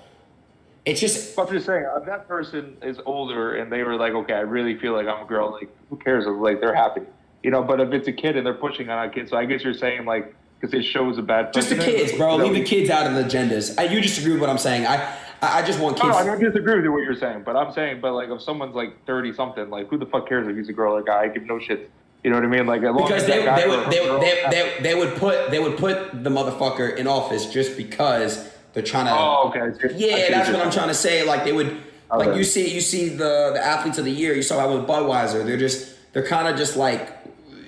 it's just. I'm just saying, if that person is older and they were like, okay, I really feel like I'm a girl. Like, who cares? Like, they're happy, you know. But if it's a kid and they're pushing on a kid, so I guess you're saying like because it shows a bad. Just the kids, bro. Leave the kids out of the agendas. You disagree with what I'm saying. I just want kids. No, I don't disagree with what you're saying, but I'm saying, but like if someone's like 30 something, like who the fuck cares if he's a girl or a guy? I give no shit. You know what I mean? Like because they would put the motherfucker in office just because they're trying to. Oh, okay. Yeah, that's what I'm trying to say. Like they would, like you see the athletes of the year. You saw that with Budweiser. They're kind of just like,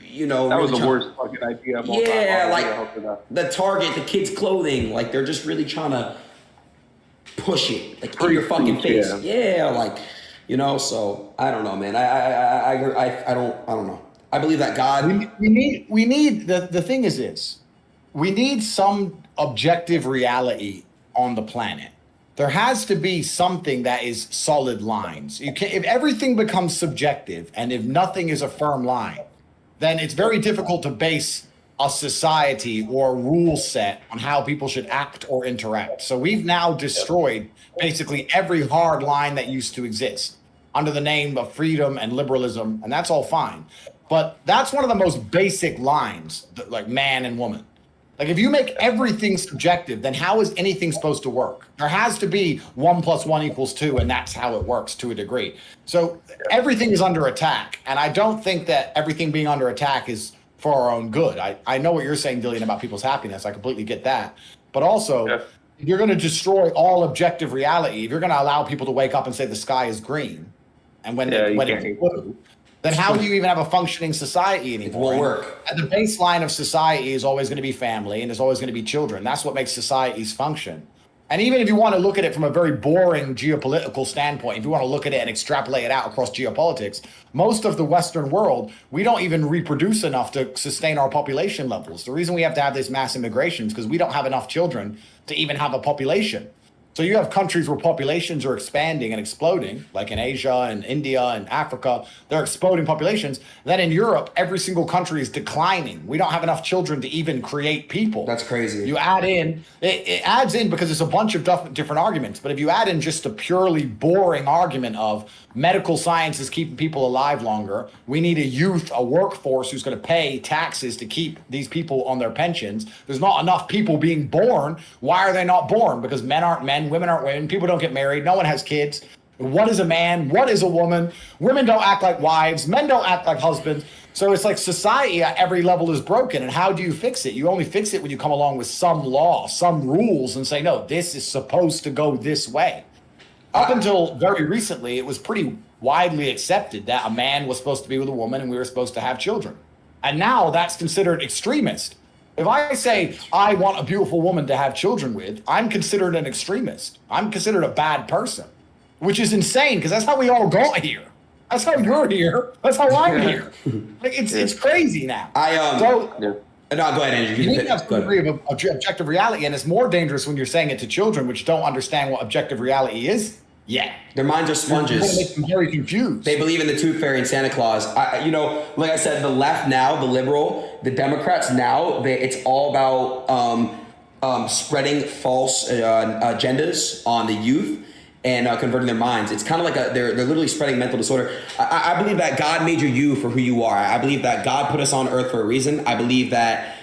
you know. That was the worst fucking idea of all time. Yeah, like the Target, the kids' clothing. Like they're just really trying to push it like in your fucking face. Yeah, like you know. So I don't know, man. I don't know. I believe that God. We need the thing is this. We need some objective reality on the planet. There has to be something that is solid lines. If everything becomes subjective and if nothing is a firm line, then it's very difficult to base a society or a rule set on how people should act or interact. So we've now destroyed basically every hard line that used to exist under the name of freedom and liberalism, and that's all fine. But that's one of the most basic lines, like man and woman. Like if you make everything subjective, then how is anything supposed to work? There has to be 1 + 1 = 2, and that's how it works to a degree. So everything is under attack, and I don't think that everything being under attack is for our own good. I know what you're saying, Dillon, about people's happiness. I completely get that. But also, if you're going to destroy all objective reality, if you're going to allow people to wake up and say the sky is green, and when it's blue, then how do you even have a functioning society anymore? It won't work. And the baseline of society is always going to be family, and there's always going to be children. That's what makes societies function. And even if you want to look at it from a very boring geopolitical standpoint, if you want to look at it and extrapolate it out across geopolitics, most of the Western world, we don't even reproduce enough to sustain our population levels. The reason we have to have this mass immigration is because we don't have enough children to even have a population. So you have countries where populations are expanding and exploding, like in Asia and India and Africa, they're exploding populations. Then in Europe, every single country is declining. We don't have enough children to even create people. That's crazy. You add in, it adds in because it's a bunch of different arguments. But if you add in just a purely boring argument of medical science is keeping people alive longer, we need a workforce who's going to pay taxes to keep these people on their pensions. There's not enough people being born. Why are they not born? Because men aren't men, women aren't women, people don't get married, no one has kids. What is a man? What is a woman? Women don't act like wives, men don't act like husbands. So it's like society at every level is broken. And how do you fix it? You only fix it when you come along with some law, some rules, and say, no, this is supposed to go this way. Up until very recently, it was pretty widely accepted that a man was supposed to be with a woman and we were supposed to have children. And now that's considered extremist. If I say I want a beautiful woman to have children with, I'm considered an extremist. I'm considered a bad person, which is insane because that's how we all got here. That's how you're here. That's how I'm here. Like it's crazy now. No, go ahead, Andrew. You need to have some degree of objective reality, and it's more dangerous when you're saying it to children, which don't understand what objective reality is yet. Their minds are sponges. You're going to make them very confused. They believe in the tooth fairy and Santa Claus. Like I said, the left now, the liberal, the Democrats now, it's all about spreading false agendas on the youth and converting their minds. It's kind of like they're literally spreading mental disorder. I believe that God made you for who you are. I believe that God put us on earth for a reason. I believe that,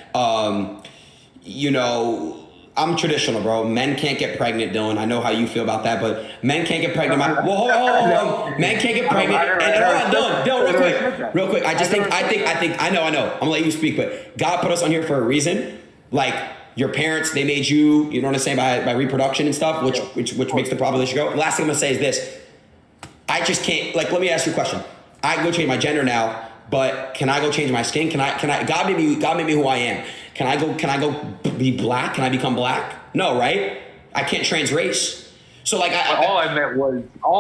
I'm traditional, bro. Men can't get pregnant, Dylan. I know how you feel about that, but men can't get pregnant. Well, hold on. Men can't get pregnant. And hold on, Dylan, real quick. I know. I'm gonna let you speak, but God put us on here for a reason. Like your parents, they made you. You know what I'm saying, by reproduction and stuff, which makes the population go. Last thing I'm gonna say is this: I just can't. Like, let me ask you a question. I can go change my gender now, but can I go change my skin? Can I? God made me who I am. Can I go be black? Can I become black? No, right? I can't trans race. So like, all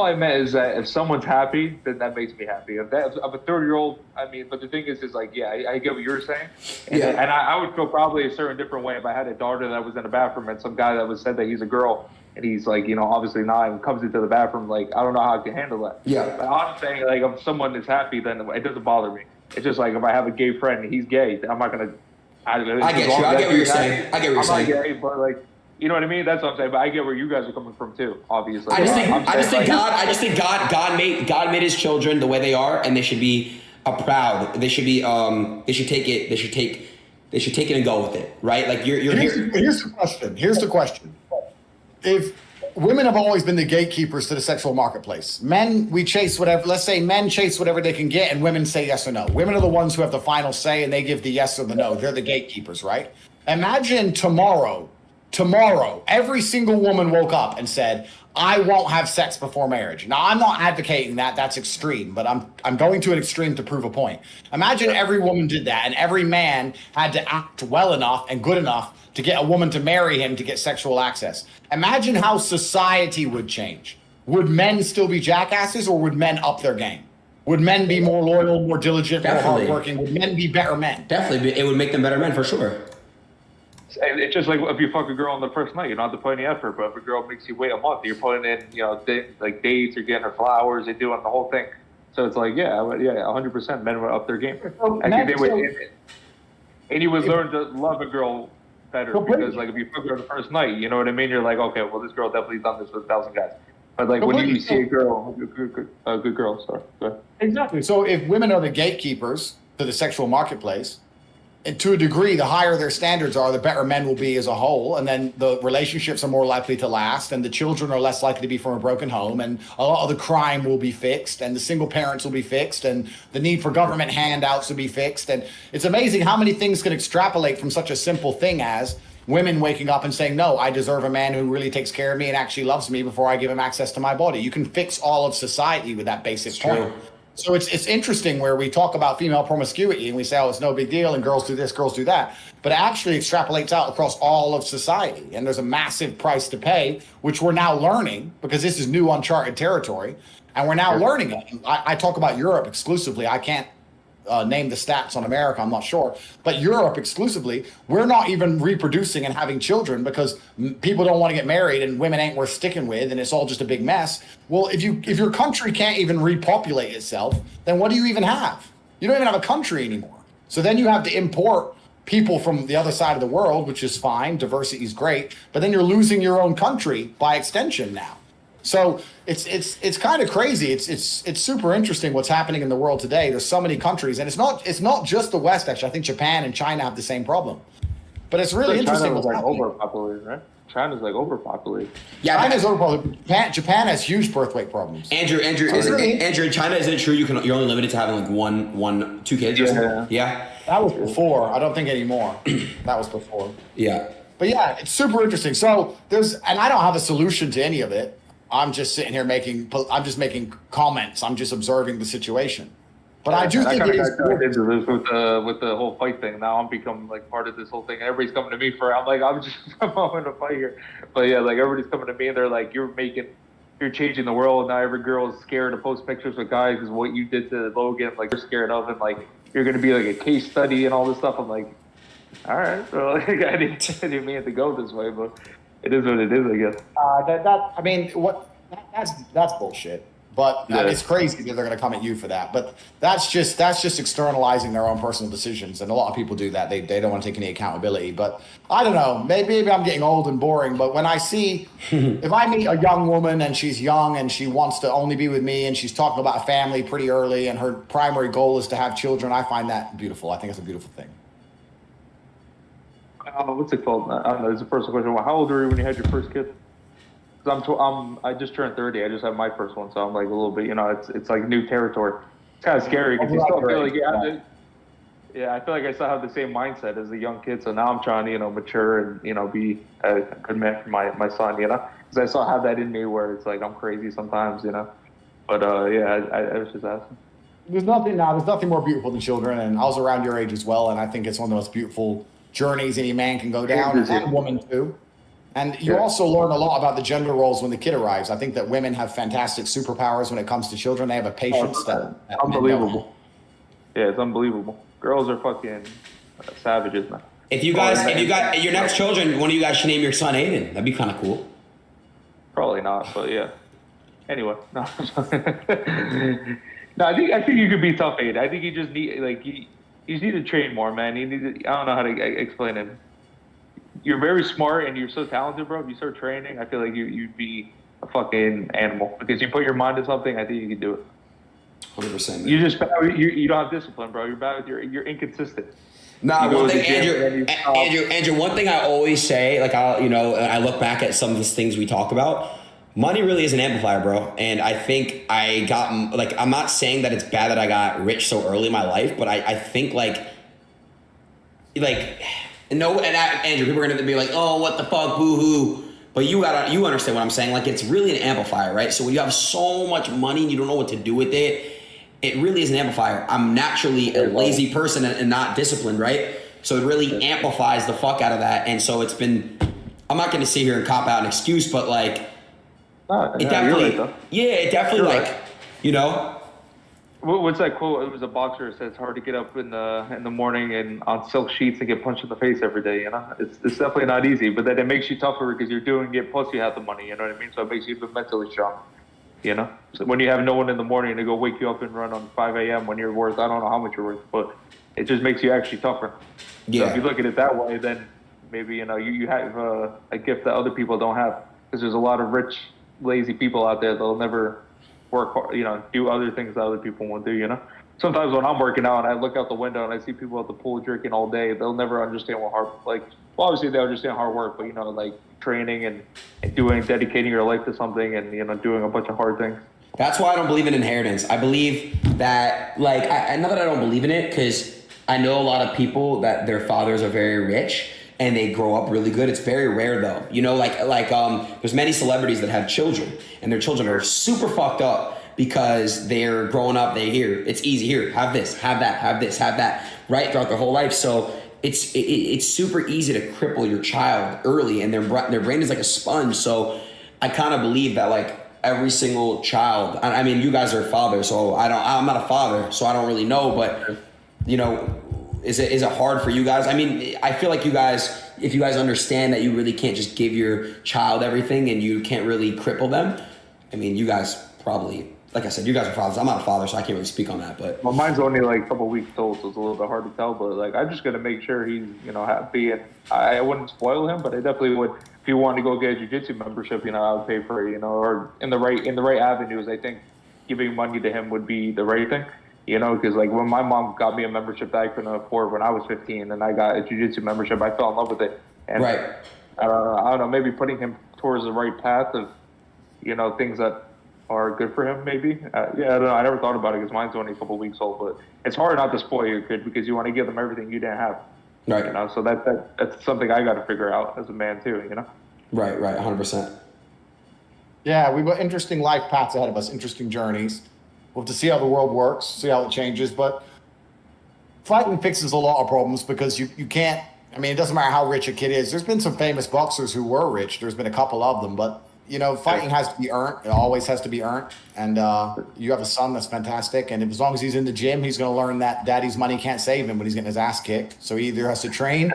I meant is that if someone's happy, then that makes me happy. If I'm a 30-year-old, I mean, but the thing is like, yeah, I get what you're saying, and I would feel probably a certain different way if I had a daughter that was in the bathroom and some guy that was said that he's a girl and he's like, obviously not, and comes into the bathroom, like I don't know how I can handle that. Yeah. But I'm saying like if someone is happy, then it doesn't bother me. It's just like if I have a gay friend and he's gay, then I'm not gonna. I get what you're saying. I'm not gay, but like, you know what I mean? That's what I'm saying. But I get where you guys are coming from too. Obviously, I just think God made His children the way they are, and they should be proud. They should be. They should take it. They should take it and go with it. Right? Like you're here. Here's the question. If women have always been the gatekeepers to the sexual marketplace. Men, we chase whatever. Let's say men chase whatever they can get, and women say yes or no. Women are the ones who have the final say, and they give the yes or the no. They're the gatekeepers, right? Imagine tomorrow, every single woman woke up and said, "I won't have sex before marriage." Now, I'm not advocating that. That's extreme, but I'm going to an extreme to prove a point. Imagine every woman did that, and every man had to act well enough and good enough to get a woman to marry him to get sexual access. Imagine how society would change. Would men still be jackasses, or would men up their game? Would men be more loyal, more diligent, more hardworking? Would men be better men? Definitely. It would make them better men for sure. It's just like if you fuck a girl on the first night, you don't have to put any effort. But if a girl makes you wait a month, you're putting in, like dates, you're getting her flowers, you're doing the whole thing. So it's like, 100% men would up their game. And you would learn to love a girl better because, like, if you fuck her the first night, you know what I mean? You're like, okay, well, this girl definitely done this with 1,000 guys. But like when you see a girl, a good girl, sorry. Go ahead. Exactly. So if women are the gatekeepers to the sexual marketplace, and to a degree, the higher their standards are, the better men will be as a whole. And then the relationships are more likely to last, and the children are less likely to be from a broken home, and a lot of the crime will be fixed, and the single parents will be fixed, and the need for government handouts will be fixed. And it's amazing how many things can extrapolate from such a simple thing as women waking up and saying, no, I deserve a man who really takes care of me and actually loves me before I give him access to my body. You can fix all of society with that basic point. True. So it's interesting where we talk about female promiscuity and we say, oh, it's no big deal and girls do this, girls do that. But it actually extrapolates out across all of society. And there's a massive price to pay, which we're now learning because this is new uncharted territory. And we're now learning it. I talk about Europe exclusively. I can't name the stats on America, I'm not sure. But Europe exclusively, we're not even reproducing and having children because people don't want to get married and women ain't worth sticking with and it's all just a big mess. Well, if your country can't even repopulate itself, then what do you even have? You don't even have a country anymore. So then you have to import people from the other side of the world, which is fine. Diversity is great. But then you're losing your own country by extension now. So it's kind of crazy. It's super interesting what's happening in the world today. There's so many countries, and it's not just the West. Actually, I think Japan and China have the same problem. But it's really interesting. China's like overpopulated, right? China's like overpopulated. Yeah, China's overpopulated. Japan has huge birth weight problems. Andrew, in China, isn't it true you're only limited to having like two kids or something? Yeah. That was before. I don't think anymore. That was before. Yeah. But yeah, it's super interesting. So and I don't have a solution to any of it. I'm just sitting here making comments. I'm just observing the situation. But I do think it is into this with the whole fight thing. Now I'm becoming like part of this whole thing. Everybody's coming to me I'm in a fight here. But yeah, like everybody's coming to me and they're like, you're changing the world. Now every girl is scared to post pictures with guys because what you did to Logan, like you're scared of, and like you're gonna be like a case study and all this stuff. I'm like, all right, so like, I didn't mean it to go this way, but it is what it is, I guess. That's bullshit. But it's crazy that they're going to come at you for that. But that's just externalizing their own personal decisions, and a lot of people do that. They don't want to take any accountability. But I don't know. Maybe I'm getting old and boring. But when I see, if I meet a young woman and she's young and she wants to only be with me and she's talking about a family pretty early and her primary goal is to have children, I find that beautiful. I think it's a beautiful thing. What's it called? I don't know. It's a personal question. How old were you when you had your first kid? Because I just turned 30. I just had my first one, so I'm like a little bit, it's like new territory. It's kind of scary because you still feel like, I feel like I still have the same mindset as a young kid. So now I'm trying to, mature and, be a good man for my son, because I still have that in me where it's like I'm crazy sometimes, But I was just asking. There's nothing more beautiful than children, and I was around your age as well, and I think it's one of the most beautiful journeys any man can go down, and a woman too. And you also learn a lot about the gender roles when the kid arrives. I think that women have fantastic superpowers when it comes to children. They have a patience that unbelievable. Yeah, it's unbelievable. Girls are fucking savages, man. If you got your next children, one of you guys should name your son Adin. That'd be kind of cool. Probably not, but yeah. Anyway, no. No, I think you could be tough, Adin. I think you just need you just need to train more, man. I don't know how to explain it. You're very smart and you're so talented, bro. If you start training, I feel like you'd be a fucking animal because you put your mind to something. I think you can do it. 100%. You just you don't have discipline, bro. You're inconsistent. Nah, one thing, Andrew. One thing I always say, I look back at some of these things we talk about. Money really is an amplifier, bro. And I think I got I'm not saying that it's bad that I got rich so early in my life, but I think no, and Andrew, people are gonna be like, "Oh, what the fuck, boo-hoo." But you understand what I'm saying. Like, it's really an amplifier, right? So when you have so much money and you don't know what to do with it, it really is an amplifier. I'm naturally a lazy person and not disciplined, right? So it really amplifies the fuck out of that. And so I'm not gonna sit here and cop out an excuse, but it definitely, What's that quote? It was a boxer that says, "It's hard to get up in the morning and on silk sheets and get punched in the face every day." It's definitely not easy, but then it makes you tougher because you're doing it. Plus, you have the money. You know what I mean? So it makes you mentally strong. So when you have no one in the morning to go wake you up and run on 5 a.m. when you're worth, I don't know how much you're worth, but it just makes you actually tougher. Yeah. So if you look at it that way, then maybe you have a gift that other people don't have, because there's a lot of rich, lazy people out there that'll never work hard, do other things that other people won't do, Sometimes when I'm working out and I look out the window and I see people at the pool drinking all day, they'll never understand what obviously they understand hard work, but training and dedicating your life to something and, doing a bunch of hard things. That's why I don't believe in inheritance. I believe that, not that I don't believe in it, because I know a lot of people that their fathers are very rich and they grow up really good. It's very rare though. There's many celebrities that have children and their children are super fucked up because they're growing up, they hear it's easy, here, have this, have that, have this, have that, right, throughout their whole life. So it's super easy to cripple your child early, and their brain is like a sponge. So I kind of believe that every single child, I mean, you guys are fathers, so I'm not a father, so I don't really know, but is it hard for you guys? I mean, I feel like if you guys understand that you really can't just give your child everything and you can't really cripple them, I mean, you guys probably, like I said, you guys are fathers. I'm not a father, so I can't really speak on that. But well, mine's only a couple weeks old, so it's a little bit hard to tell. But I'm just gonna make sure he's happy, and I wouldn't spoil him, but I definitely would. If he wanted to go get a jiu-jitsu membership, I would pay for it, or in the right avenues. I think giving money to him would be the right thing. Because when my mom got me a membership that I couldn't afford when I was 15, and I got a jiu-jitsu membership, I fell in love with it. And right. I don't know, maybe putting him towards the right path of, things that are good for him, maybe. I don't know. I never thought about it because mine's only a couple weeks old, but it's hard not to spoil your kid because you want to give them everything you didn't have. Right. So that's something I got to figure out as a man too. Right. 100%. Yeah, we've got interesting life paths ahead of us, interesting journeys. We'll have to see how the world works, see how it changes. But fighting fixes a lot of problems because you can't, it doesn't matter how rich a kid is. There's been some famous boxers who were rich. There's been a couple of them. But, fighting has to be earned. It always has to be earned. And you have a son that's fantastic. And as long as he's in the gym, he's going to learn that daddy's money can't save him when he's getting his ass kicked. So he either has to train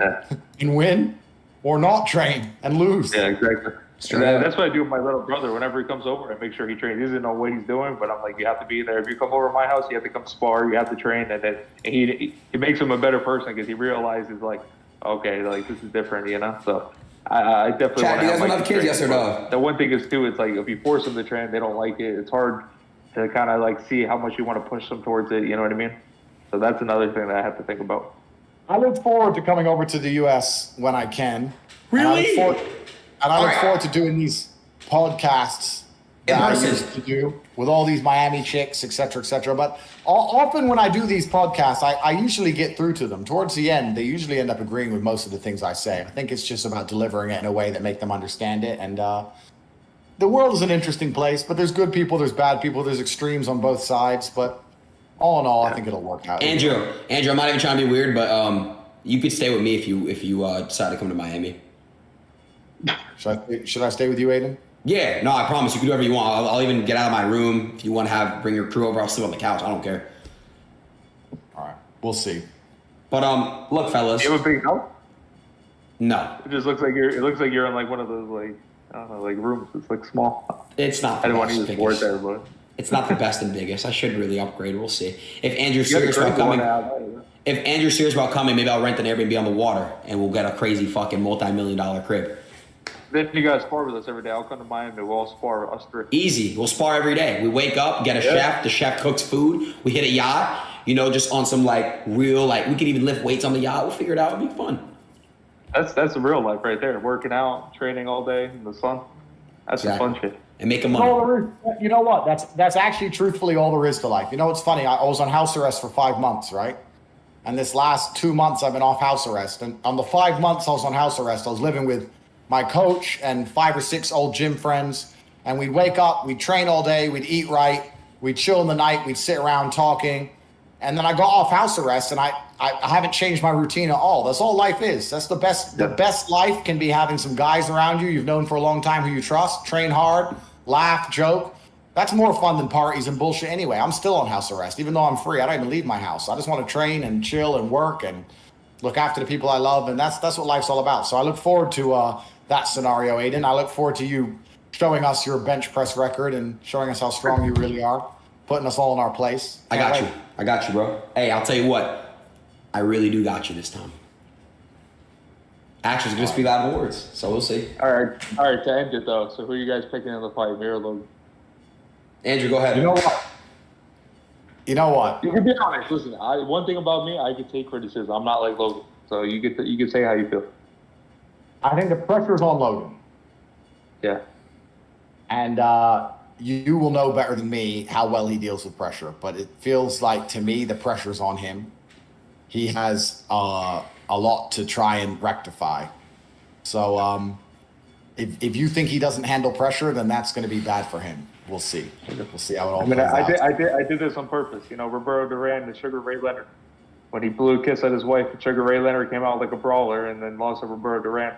and win or not train and lose. Yeah, exactly. That's what I do with my little brother. Whenever he comes over, I make sure he trains. He doesn't know what he's doing, but I'm like, you have to be there. If you come over to my house, you have to come spar. You have to train, and then he makes him a better person because he realizes okay, this is different, So I definitely want to. You guys want to have kids, yes or no? The one thing is too, it's if you force them to train, they don't like it. It's hard to kind of see how much you want to push them towards it. You know what I mean? So that's another thing that I have to think about. I look forward to coming over to the U.S. when I can. Really? And I look forward to doing these podcasts that I used to do with all these Miami chicks, et cetera, But often when I do these podcasts, I usually get through to them. Towards the end, they usually end up agreeing with most of the things I say. I think it's just about delivering it in a way that make them understand it. And the world is an interesting place, but there's good people, there's bad people, there's extremes on both sides. But all in all, I think it'll work out. Andrew, I'm not even trying to be weird, but you could stay with me if you decide to come to Miami. Should I stay with you, Adin? Yeah, no, I promise. You can do whatever you want. I'll even get out of my room. If you want to bring your crew over, I'll sleep on the couch. I don't care. All right, we'll see. But look, fellas. You have a big house? No. It just looks like you're in like one of those like I don't know like rooms. It's like small. It's not. I don't want to use the word there, but it's not the best and biggest. I should really upgrade. We'll see. If Andrew's serious about coming, maybe I'll rent an Airbnb on the water and we'll get a crazy fucking multi-million-dollar crib. Then you guys spar with us every day. I'll come to Miami. We'll all spar us three. Easy. We'll spar every day. We wake up, get a chef. The chef cooks food. We hit a yacht. Just on some like real we could even lift weights on the yacht. We'll figure it out. It'll be fun. That's the real life right there. Working out, training all day in the sun. That's the fun shit. And making money. You know what? That's actually truthfully all there is to life. You know what's funny? I was on house arrest for 5 months, right? And this last 2 months I've been off house arrest. And on the 5 months I was on house arrest, I was living with my coach and 5 or 6 old gym friends. And we'd wake up, we'd train all day, we'd eat right, we'd chill in the night, we'd sit around talking. And then I got off house arrest and I haven't changed my routine at all. That's all life is. That's the best. The best life can be having some guys around you you've known for a long time who you trust, train hard, laugh, joke. That's more fun than parties and bullshit anyway. I'm still on house arrest, even though I'm free. I don't even leave my house. I just want to train and chill and work and look after the people I love. And that's what life's all about. So I look forward to that scenario, Adin. I look forward to you showing us your bench press record and showing us how strong you really are, putting us all in our place. I got you, bro. Hey, I'll tell you what. I really do got you this time. Actions gonna speak louder than words, so we'll see. All right. To end it though, so who are you guys picking in the fight, me or Logan? Andrew, go ahead. You know what? You can be honest. Listen, one thing about me, I can take criticism. I'm not like Logan, so you can say how you feel. I think the pressure's on Logan. Yeah. And you will know better than me how well he deals with pressure, but it feels like to me the pressure's on him. He has a lot to try and rectify. So if you think he doesn't handle pressure, then that's going to be bad for him. We'll see. We'll see how it all plays out. I did this on purpose. Roberto Duran and Sugar Ray Leonard. When he blew a kiss at his wife, Sugar Ray Leonard came out like a brawler and then lost to Roberto Duran.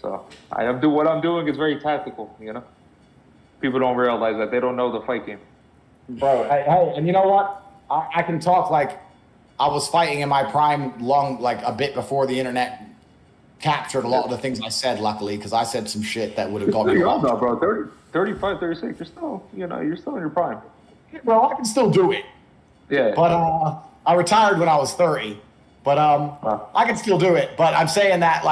So what I'm doing is very tactical, People don't realize that. They don't know the fight game. Bro, hey, and you know what? I can talk like I was fighting in my prime a bit before the internet captured a lot of the things I said, luckily, because I said some shit that would have got me wrong. No, bro, 35, 36, you're still in your prime. Well, I can still do it. Yeah. But I retired when I was 30. But I can still do it. But I'm saying that,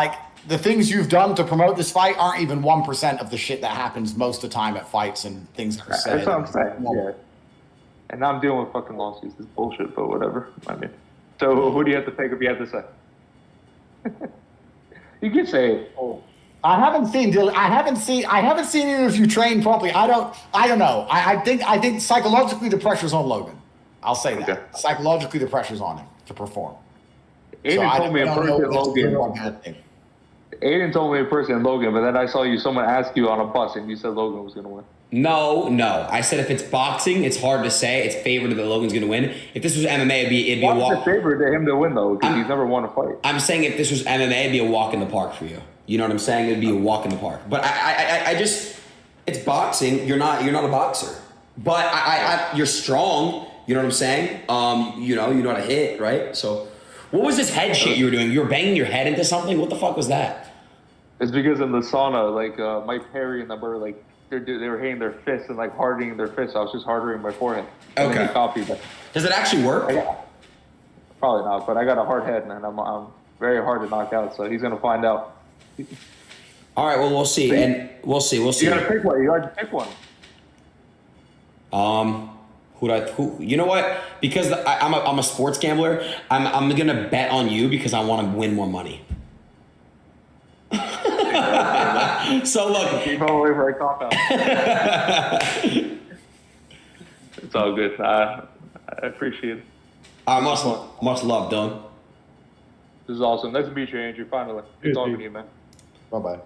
the things you've done to promote this fight aren't even 1% of the shit that happens most of the time at fights and things that are said. That's what I'm saying. Yeah. And now I'm dealing with fucking lawsuits. It's bullshit, but whatever. So who do you have to take if you have to say? You can say it. Oh. I haven't seen Dillon. I haven't seen either of you train properly. I don't know. I think psychologically the pressure's on Logan. I'll say that. Okay. Psychologically the pressure's on him to perform. Adin told me in person, Logan. Adin told me in person, Logan, but then I saw someone ask you on a bus, and you said Logan was going to win. No. I said if it's boxing, it's hard to say. It's favored that Logan's going to win. If this was MMA, it'd be a walk. What's the favorite to him to win, though? Because he's never won a fight. I'm saying if this was MMA, it'd be a walk in the park for you. You know what I'm saying? It'd be a walk in the park. But I just, it's boxing. You're not a boxer. But you're strong. You know what I'm saying? You know how to hit, right? So, what was this head shit you were doing? You were banging your head into something? What the fuck was that? It's because in the sauna, Mike Perry and them were they were hitting their fists and hardening their fists. I was just hardening my forehead. And okay. Then he copied that. Does it actually work? Probably not, but I got a hard head and I'm very hard to knock out. So he's gonna find out. All right. Well, we'll see, and we'll see. You gotta pick one. You gotta pick one. Who? You know what? Because I'm a sports gambler. I'm gonna bet on you because I want to win more money. So look, keep all the way right cop out. It's all good. I appreciate it. Much love, Dylan. This is awesome. Nice to meet you, Andrew. Finally, good talking to you, man. Bye bye.